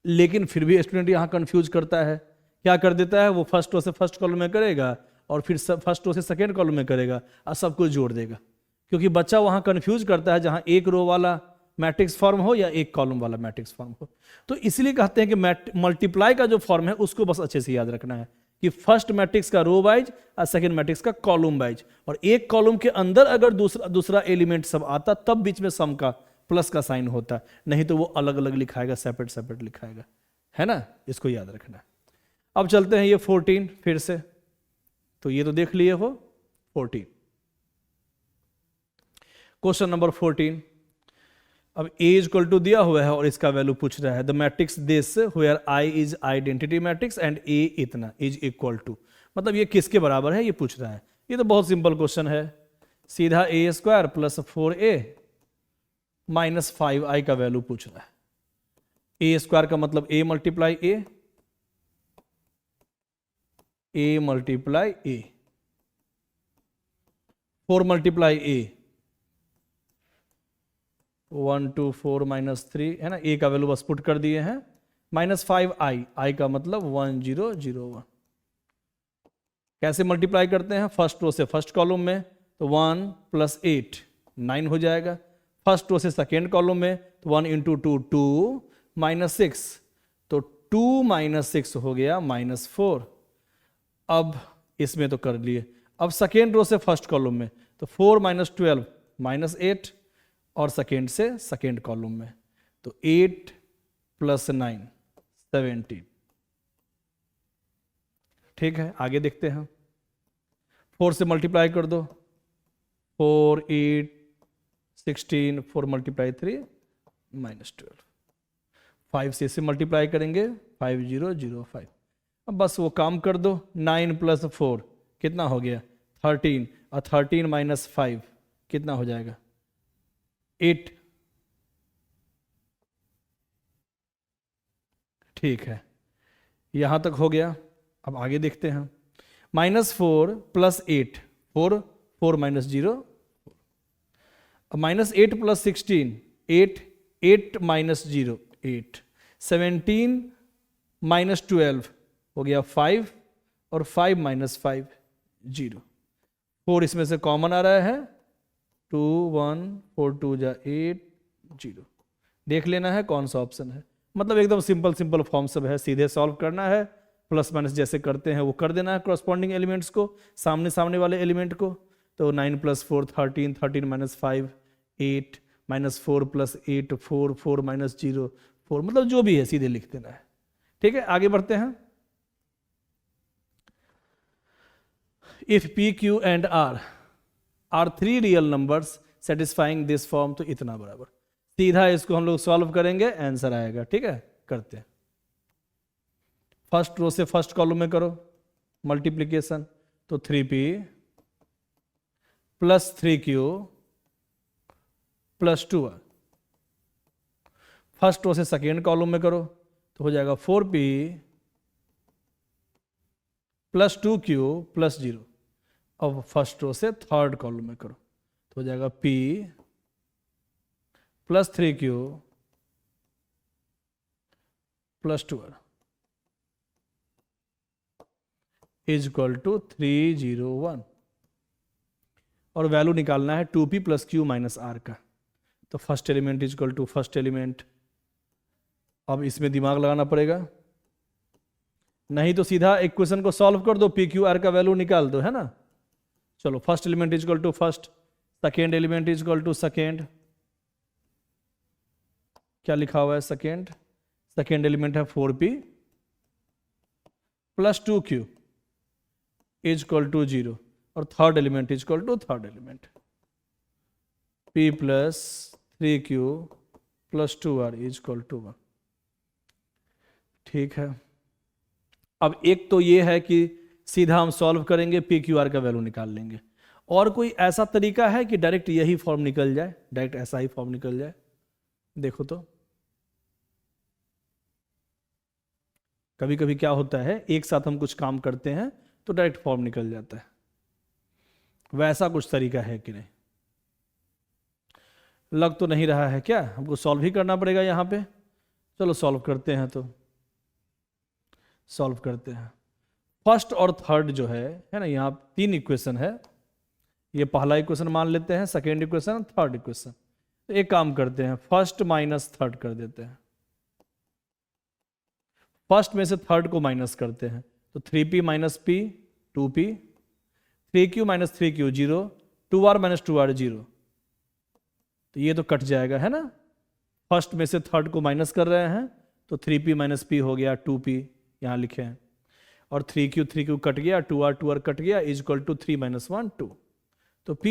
लेकिन फिर भी स्टूडेंट यहां कंफ्यूज करता है। क्या कर देता है वो, फर्स्ट रो से फर्स्ट कॉलम में करेगा और फिर फर्स्ट रो से सेकेंड कॉलम में करेगा और सब कुछ जोड़ देगा, क्योंकि बच्चा वहां कंफ्यूज करता है जहां एक रो वाला मैट्रिक्स फॉर्म हो या एक कॉलम वाला मैट्रिक्स फॉर्म हो। तो इसलिए कहते हैं कि मल्टीप्लाई का जो फॉर्म है उसको बस अच्छे से याद रखना है कि फर्स्ट मैट्रिक्स का रो वाइज और सेकेंड मैट्रिक्स का कॉलम वाइज, और एक कॉलम के अंदर अगर दूसरा एलिमेंट सब आता तब बीच में सम का प्लस का साइन होता, नहीं तो वो अलग अलग लिखाएगा, सेपरेट सेपरेट लिखाएगा, है ना। इसको याद रखना है। अब चलते हैं ये 14 फिर से, तो ये तो देख लिए हो 14। Question number 14। अब a इक्वल टू दिया हुआ है और इसका वैल्यू पूछ रहा है, the matrix this where i is identity matrix and a इतना इज इक्वल टू, मतलब ये किसके बराबर है ये पूछ रहा है। ये तो बहुत सिंपल क्वेश्चन है, सीधा a square plus 4a minus 5i का वैल्यू पूछ रहा है। a स्क्वायर का मतलब a multiply a multiply a, 4 multiply a 1 2 4 -3 है ना। a का वैल्यू बस पुट कर दिए हैं, -5i, i का मतलब 1 0 0 1। कैसे मल्टीप्लाई करते हैं, फर्स्ट रो से फर्स्ट कॉलम में तो 1 + 8 9 हो जाएगा, फर्स्ट रो से सेकेंड कॉलम में तो 1 इंटू 2 2 -6, तो 2 - 6 हो गया -4। अब इसमें तो कर लिए, अब सेकेंड रो से फर्स्ट कॉलम में तो 4 - 12 -8, और सेकेंड से सेकेंड कॉलम में तो 8 + 9 17। ठीक है, आगे देखते हैं। 4 से मल्टीप्लाई कर दो, 4 8 16, 4 × 3 -12। 5 से इसे मल्टीप्लाई करेंगे, 5 0 0 5। अब बस वो काम कर दो, 9 + 4 कितना हो गया 13, और 13 - 5 कितना हो जाएगा 8। ठीक है, यहां तक हो गया। अब आगे देखते हैं, -4 + 8 4 4 - 0, -8 + 16 8 8 - 0 8, 17 - 12 हो गया 5, और 5 - 5 0। 4 इसमें से कॉमन आ रहा है, 2 1 4 2 8 0। देख लेना है कौन सा ऑप्शन है, मतलब एकदम सिंपल फॉर्म सब है, सीधे सॉल्व करना है, प्लस माइनस जैसे करते हैं वो कर देना है करस्पॉन्डिंग एलिमेंट्स को, सामने वाले एलिमेंट को। तो 9 + 4 13, 13 - 5 8, -4 + 8 4 4 - 0 4, मतलब जो भी है सीधे लिख देना है। ठीक है, आगे बढ़ते हैं। If P, Q and R are 3 real numbers satisfying this form, तो इतना बराबर। सीधा इसको हम लोग सॉल्व करेंगे, आंसर आएगा। ठीक है, करते हैं। फर्स्ट रो से फर्स्ट कॉलम में करो मल्टीप्लीकेशन, तो 3P + 3Q + 2R। First row से सेकेंड कॉलम में करो तो हो जाएगा 4P + 2Q + 0। अब फर्स्ट रो से थर्ड कॉलम में करो तो हो जाएगा P + 3Q + 2R = 301। और वैल्यू निकालना है 2P + Q - R का। तो फर्स्ट एलिमेंट = फर्स्ट एलिमेंट। अब इसमें दिमाग लगाना पड़ेगा, नहीं तो सीधा इक्वेशन को सॉल्व कर दो, PQR का वैल्यू निकाल दो, है ना। चलो, first element = first, second element = second. क्या लिखा हुआ है सेकेंड? सेकेंड एलिमेंट है 4P + 2Q = 0। और third element third element P + 3Q + 2R = 1। ठीक है, अब एक तो ये है कि सीधा हम सॉल्व करेंगे, PQR का वैल्यू निकाल लेंगे। और कोई ऐसा तरीका है कि डायरेक्ट यही फॉर्म निकल जाए, डायरेक्ट ऐसा ही फॉर्म निकल जाए? देखो तो, कभी कभी क्या होता है, एक साथ हम कुछ काम करते हैं तो डायरेक्ट फॉर्म निकल जाता है। वैसा कुछ तरीका है कि नहीं? लग तो नहीं रहा है। क्या हमको सॉल्व ही करना पड़ेगा यहाँ पे? चलो सॉल्व करते हैं। तो सॉल्व करते हैं। फर्स्ट और थर्ड जो है ना, यहाँ 3 इक्वेशन है। ये पहला इक्वेशन मान लेते हैं, सेकेंड इक्वेशन, थर्ड इक्वेशन। तो एक काम करते हैं, फर्स्ट माइनस थर्ड कर देते हैं। फर्स्ट में से थर्ड को माइनस करते हैं, तो 3P - P 2P, 3Q - 3Q 0, 2R - 2R 0। तो ये तो कट जाएगा, है ना। फर्स्ट में से थर्ड को माइनस कर रहे हैं, तो 3P - P हो गया 2P, यहाँ लिखे हैं। और 3Q कट गया, 2R कट गया, = 3 - 1 2। तो P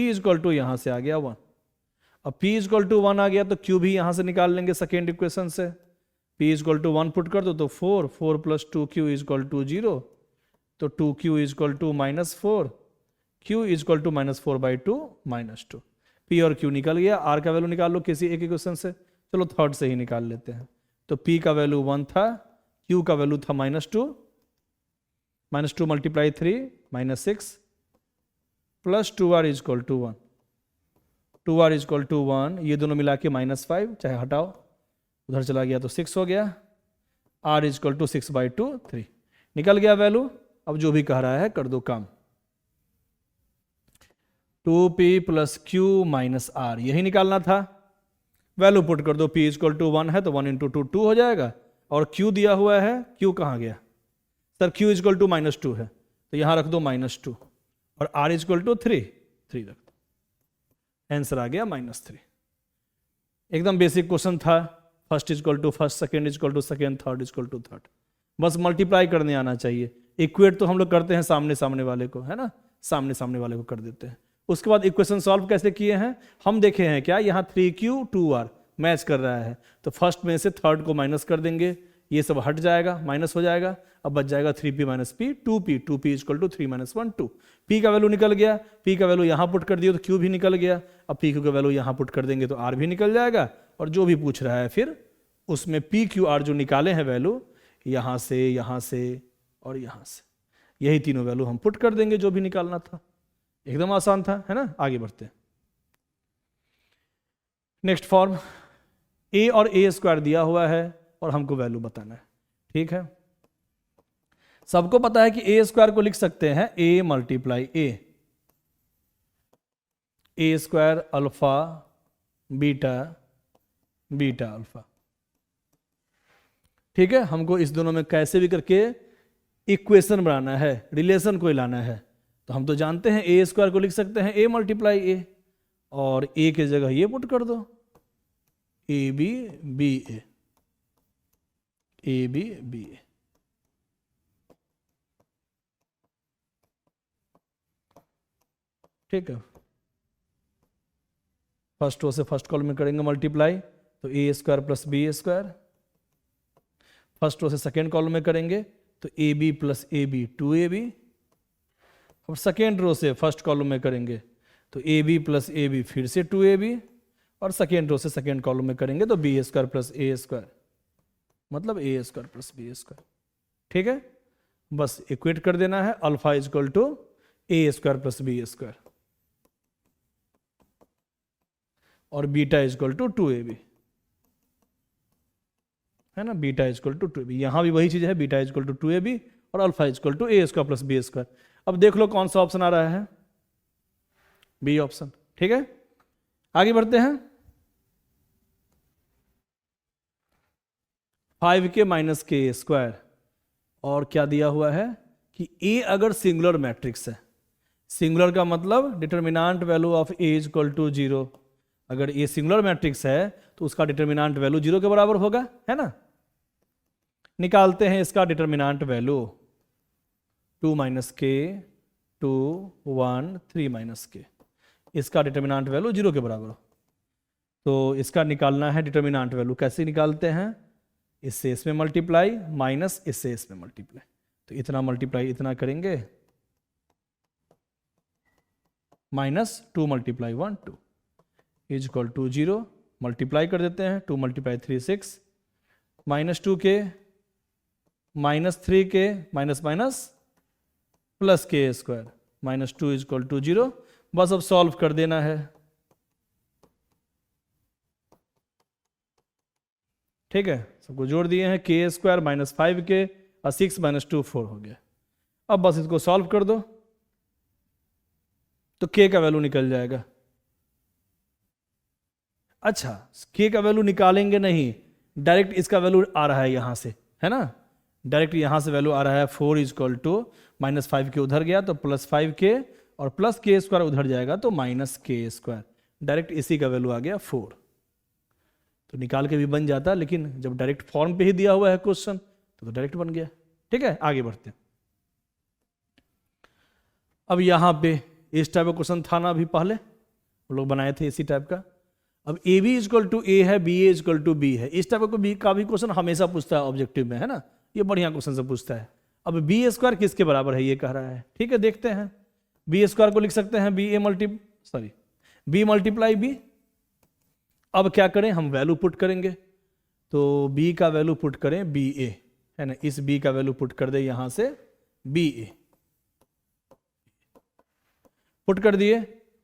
= यहाँ से आ गया 1। अब P = 1 आ गया तो Q भी यहाँ से निकाल लेंगे सेकेंड इक्वेशन से। P = 1 पुट कर दो तो 4 + 2Q = 0। तो 2Q = -4, Q = -4/2 -2। P और Q निकल गया। R का वैल्यू निकाल लो किसी एक इक्वेशन से। चलो थर्ड से ही निकाल लेते हैं। तो P का वैल्यू 1 था, Q का वैल्यू था -2 × 3 -6 + 2R = 1। 2R = 1, ये दोनों मिला के -5, चाहे हटाओ, उधर चला गया तो 6 हो गया। R = 6/2 3 निकल गया वैल्यू। अब जो भी कह रहा है कर दो काम। 2P + Q - R यही निकालना था। वैल्यू पुट कर दो। P = 1 है तो 1 × 2 2 हो जाएगा। और Q दिया हुआ है, Q कहाँ गया सर? Q = -2 है तो यहाँ रख दो -2। और R = 3 रख दो। आंसर आ गया -3। एकदम बेसिक क्वेश्चन था। First = first, second = second, third = third. बस मल्टीप्लाई करने आना चाहिए। इक्वेट तो हम लोग करते हैं सामने सामने वाले को, है ना, सामने सामने वाले को कर देते हैं। उसके बाद इक्वेशन सॉल्व कैसे किए हैं हम देखे हैं। क्या यहाँ 3Q 2R मैच कर रहा है, तो फर्स्ट में से थर्ड को माइनस कर देंगे, ये सब हट जाएगा, माइनस हो जाएगा। अब बच जाएगा 3P - P 2P 2P = 3 - 1 2। P का वैल्यू निकल गया। P का वैल्यू यहाँ पुट कर दिया तो Q भी निकल गया। अब PQ का वैल्यू यहाँ पुट कर देंगे तो R भी निकल जाएगा। और जो भी पूछ रहा है फिर उसमें PQR जो निकाले हैं वैल्यू, यहाँ से और यहाँ से, यही तीनों वैल्यू हम पुट कर देंगे जो भी निकालना था। एकदम आसान था, है ना। आगे बढ़ते हैं। नेक्स्ट फॉर्म, A और A² दिया हुआ है और हमको वैल्यू बताना है। ठीक है, सबको पता है कि A² को लिख सकते हैं A × A, A² alpha beta beta alpha. ठीक है, हमको इस दोनों में कैसे भी करके इक्वेशन बनाना है, रिलेशन को लाना है। तो हम तो जानते हैं A² को लिख सकते हैं A × A, और A की जगह ये पुट कर दो, A B B A B B A. ठीक है, फर्स्ट रो से फर्स्ट कॉलम में करेंगे मल्टीप्लाई, तो A square plus B square. First row से सेकेंड कॉलम में करेंगे तो A B plus A B 2ab। अब सेकेंड रो से फर्स्ट कॉलम में करेंगे तो A B plus A B फिर से 2ab, और सेकेंड रो से सेकेंड कॉलम में करेंगे तो B square plus A square, मतलब A square plus B square. ठीक है, बस इक्वेट कर देना है, alpha is equal to A square plus B square और beta is equal to 2ab, है ना, beta is equal to 2ab। यहां भी वही चीज है, beta is equal to 2ab और alpha is equal to A square plus B square. अब देख लो कौन सा ऑप्शन आ रहा है, बी ऑप्शन। ठीक है, आगे बढ़ते हैं। 5k माइनस के स्क्वायर, और क्या दिया हुआ है कि ए अगर सिंगुलर मैट्रिक्स है, सिंगुलर का मतलब determinant value of A is equal to 0। अगर ए सिंगुलर मैट्रिक्स है तो उसका डिटर्मिनांट वैल्यू 0 के बराबर होगा, है ना। निकालते हैं इसका डिटर्मिनांट वैल्यू, 2 माइनस के 2 1 3 माइनस के, इसका डिटर्मिनांट वैल्यू 0 के बराबर हो। तो इसका निकालना है डिटर्मिनांट वैल्यू, कैसे निकालते हैं, इससे इसमें मल्टीप्लाई माइनस इससे इसमें मल्टीप्लाई, तो इतना मल्टीप्लाई इतना करेंगे, minus 2 multiply 1 2 is equal to 0, multiply कर देते हैं, 2 multiply 3 6, minus 2k minus 3k minus minus plus K square, minus 2 is equal to 0। बस अब सॉल्व कर देना है। ठीक है, सबको जोड़ दिए हैं, के स्क्वायर माइनस 5k और 6 माइनस 2 4 हो गया। अब बस इसको सॉल्व कर दो तो k का वैल्यू निकल जाएगा। अच्छा, k का वैल्यू निकालेंगे नहीं, डायरेक्ट इसका वैल्यू आ रहा है यहां से, है ना, डायरेक्ट यहां से वैल्यू आ रहा है 4 is equal to minus 5k उधर गया तो प्लस 5k और प्लस के स्क्वायर उधर जाएगा तो माइनस के स्क्वायर, डायरेक्ट इसी का वैल्यू आ गया 4। तो निकाल के भी बन जाता, लेकिन जब डायरेक्ट फॉर्म पे ही दिया हुआ है क्वेश्चन तो डायरेक्ट बन गया। ठीक है, आगे बढ़ते हैं। अब यहां पे इस टाइप का क्वेश्चन था ना, अभी पहले हम लोग बनाए थे इसी टाइप का। अब A B is equal to A है, B A is equal to B है, इस टाइप का भी क्वेश्चन हमेशा पूछता है ऑब्जेक्टिव में, है ना, ये बढ़िया क्वेश्चन से पूछता है। अब बी स्क्वायर किसके बराबर है ये कह रहा है। ठीक है, देखते हैं, बी स्क्वायर को लिख सकते हैं बी मल्टीप्लाई बी। अब क्या करें, हम वैल्यू पुट करेंगे, तो बी का वैल्यू पुट करें बी ए, है ना, इस बी का वैल्यू पुट कर दे यहां से बी ए, पुट कर दिए।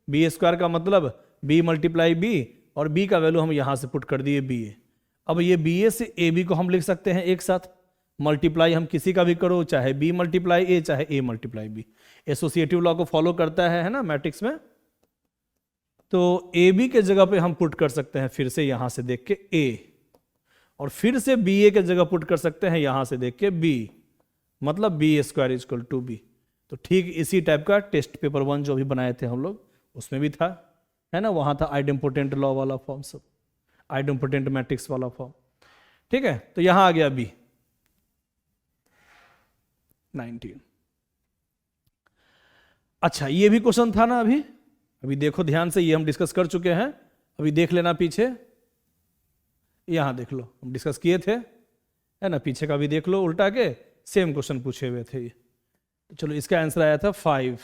बी स्क्वायर का मतलब बी मल्टीप्लाई बी, और बी का वैल्यू हम यहां से पुट कर दिए बी ए। अब ये बी ए से ए बी को हम लिख सकते हैं एक साथ, मल्टीप्लाई हम किसी का भी करो, चाहे बी मल्टीप्लाई ए चाहे ए मल्टीप्लाई बी, एसोसिएटिव लॉ को फॉलो करता है ना मैट्रिक्स में। तो ए बी के जगह पे हम पुट कर सकते हैं फिर से यहां से देख के ए, और फिर से बी ए के जगह पुट कर सकते हैं यहां से देख के बी, मतलब B square is equal to B. तो ठीक इसी टाइप का टेस्ट पेपर 1 जो भी बनाए थे हम लोग उसमें भी था, है ना, वहां था आइडेम्पोटेंट लॉ वाला फॉर्म, सब आइडेम्पोटेंट मैट्रिक्स वाला फॉर्म। ठीक है, तो यहां आ गया बी 19। अच्छा, ये भी क्वेश्चन था ना, अभी देखो ध्यान से, ये हम डिस्कस कर चुके हैं, अभी देख लेना पीछे, यहां देख लो हम डिस्कस किए थे, है ना, पीछे का भी देख लो, उल्टा के सेम क्वेश्चन पूछे हुए थे ये। तो चलो, इसका आंसर आया था 5।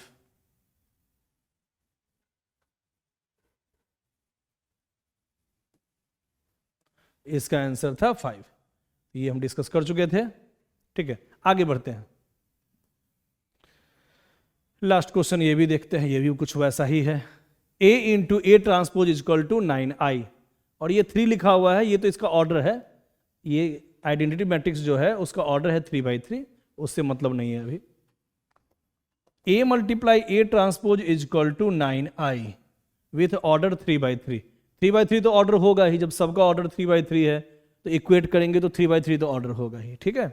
इसका आंसर था 5, ये हम डिस्कस कर चुके थे। ठीक है, आगे बढ़ते हैं। लास्ट क्वेश्चन ये भी देखते हैं, ये भी कुछ वैसा ही है। a into A transpose is equal to 9i, और ये 3 लिखा हुआ है, ये तो इसका ऑर्डर है, ये आइडेंटिटी मैट्रिक्स जो है उसका ऑर्डर है 3/3, उससे मतलब नहीं है अभी। a multiply A transpose is equal to 9i with order 3/3। 3/3 तो ऑर्डर होगा ही, जब सबका ऑर्डर 3/3 है तो इक्वेट करेंगे तो 3/3 तो ऑर्डर होगा ही। ठीक है,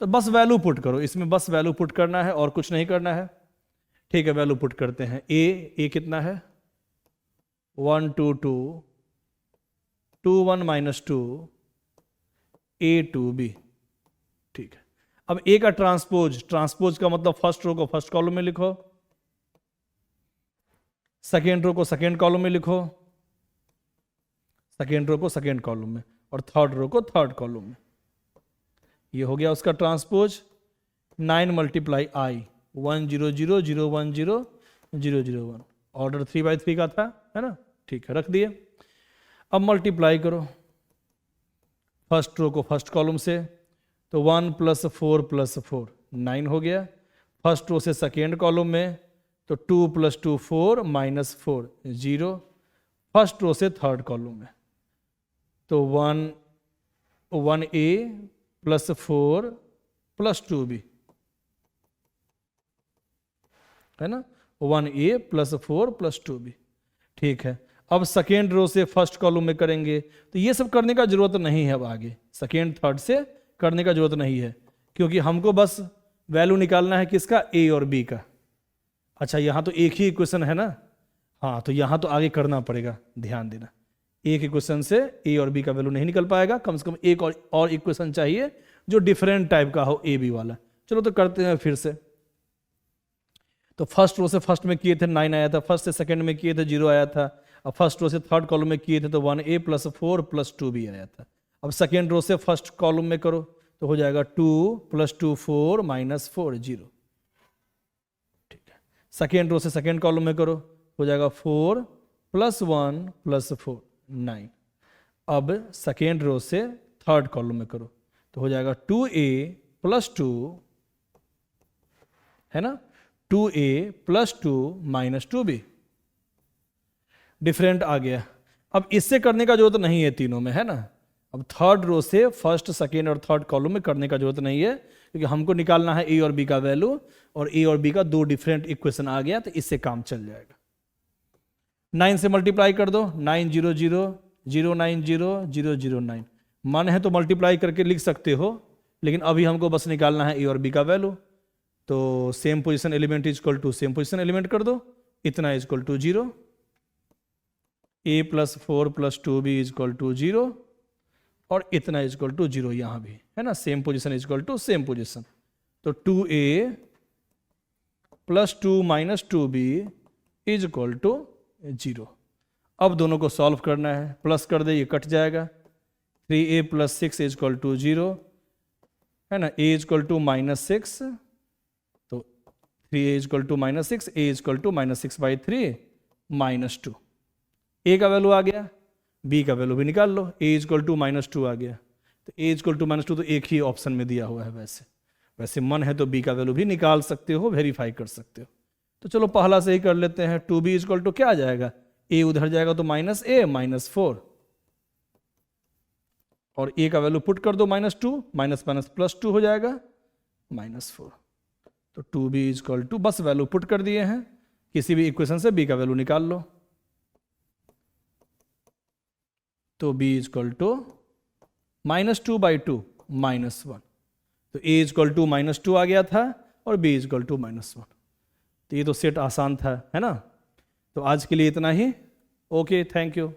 तो बस वैल्यू पुट करो, इसमें बस वैल्यू पुट करना है और कुछ नहीं करना है। ठीक है, वैल्यू पुट करते हैं। ए कितना है 1 2 2 2 1 माइनस 2 A2B। ठीक है, अब ए का ट्रांसपोज, ट्रांसपोज का मतलब फर्स्ट रो को फर्स्ट कॉलम में लिखो, सेकेंड रो को सेकेंड कॉलम में लिखो, सेकेंड रो को सेकेंड कॉलम में, और थर्ड रो को थर्ड कॉलम में। ये हो गया उसका ट्रांसपोज। 9 मल्टीप्लाई आई 1 0 0 0 1 0 0 0 1, ऑर्डर 3/3 का था, है ना। ठीक है, रख दिए। अब मल्टीप्लाई करो फर्स्ट रो को फर्स्ट कॉलम से, तो 1 + 4 + 4 9 हो गया। फर्स्ट रो से सेकेंड कॉलम में, तो 2 + 2 4 -4 0। फर्स्ट रो से थर्ड कॉलम में, तो 1A + 4 + 2B, है ना, 1A + 4 + 2B। ठीक है, अब सेकेंड रो से फर्स्ट कॉलम में करेंगे, तो ये सब करने का जरूरत नहीं है। अब आगे सेकेंड थर्ड से करने का जरूरत नहीं है, क्योंकि हमको बस वैल्यू निकालना है किसका, A और B का। अच्छा, यहां तो एक ही इक्वेशन है ना, हाँ, तो यहां तो आगे करना पड़ेगा, ध्यान देना। एक इक्वेशन से A और B का वैल्यू नहीं निकल पाएगा, कम से कम एक और इक्वेशन चाहिए जो डिफरेंट टाइप का हो, A B वाला। चलो तो करते हैं फिर से। तो फर्स्ट रो से फर्स्ट में किए थे 9 आया था, फर्स्ट से सेकंड में किए थे 0 आया था। अब फर्स्ट रो से थर्ड कॉलम में किए थे तो 1A + 4 + 2B आया था। अब सेकेंड रो से फर्स्ट कॉलम में करो तो हो जाएगा 2 + 2 4 -4 0। ठीक है, सेकेंड रो से सेकेंड कॉलम में करो, हो जाएगा 4 + 1 + 4 9। अब सेकेंड रो से थर्ड कॉलम में करो तो हो जाएगा 2A + 2, है ना, 2A + 2 -2B। डिफरेंट आ गया। अब इससे करने का जरूरत नहीं है तीनों में, है ना। अब थर्ड रो से फर्स्ट सेकेंड और थर्ड कॉलम में करने का जरूरत नहीं है, क्योंकि हमको निकालना है A और B का वैल्यू, और A और B का दो डिफरेंट इक्वेशन आ गया, तो इससे काम चल जाएगा। 9 से मल्टीप्लाई कर दो, 9 0 0 0 9 0 0 0 9। मन है तो मल्टीप्लाई करके लिख सकते हो, लेकिन अभी हमको बस निकालना है A और B का वैल्यू। तो same position element equal to same position element कर दो, इतना इक्वल टू 0, A + 4 + 2B = 0, और इतना इक्वल टू 0 यहां भी, है ना, same position equal to same position. तो 2A + 2 -2B = 0। अब दोनों को सॉल्व करना है, प्लस कर दे, ये कट जाएगा। 3A + 6 = 0, है ना, A = -6, तो 3A = -6, A = -6/3 -2। A का वैल्यू आ गया, B का वैल्यू भी निकाल लो, A = -2 आ गया। तो A = -2 तो एक ही ऑप्शन में दिया हुआ है, वैसे मन है तो B का वैल्यू भी निकाल सकते हो, वेरीफाई कर सकते हो। तो चलो पहला से ही कर लेते हैं। 2B = क्या आ जाएगा, A उधर जाएगा तो -A -4, और A का वैल्यू पुट कर दो -2, +2 हो जाएगा -4। तो 2B = बस वैल्यू पुट कर दिए हैं, किसी भी इक्वेशन से B का वैल्यू निकाल लो। तो B = -2/2 -1। तो A = -2 आ गया था, और B = -1। तो ये तो सेट आसान था, है ना। तो आज के लिए इतना ही। Okay, thank you.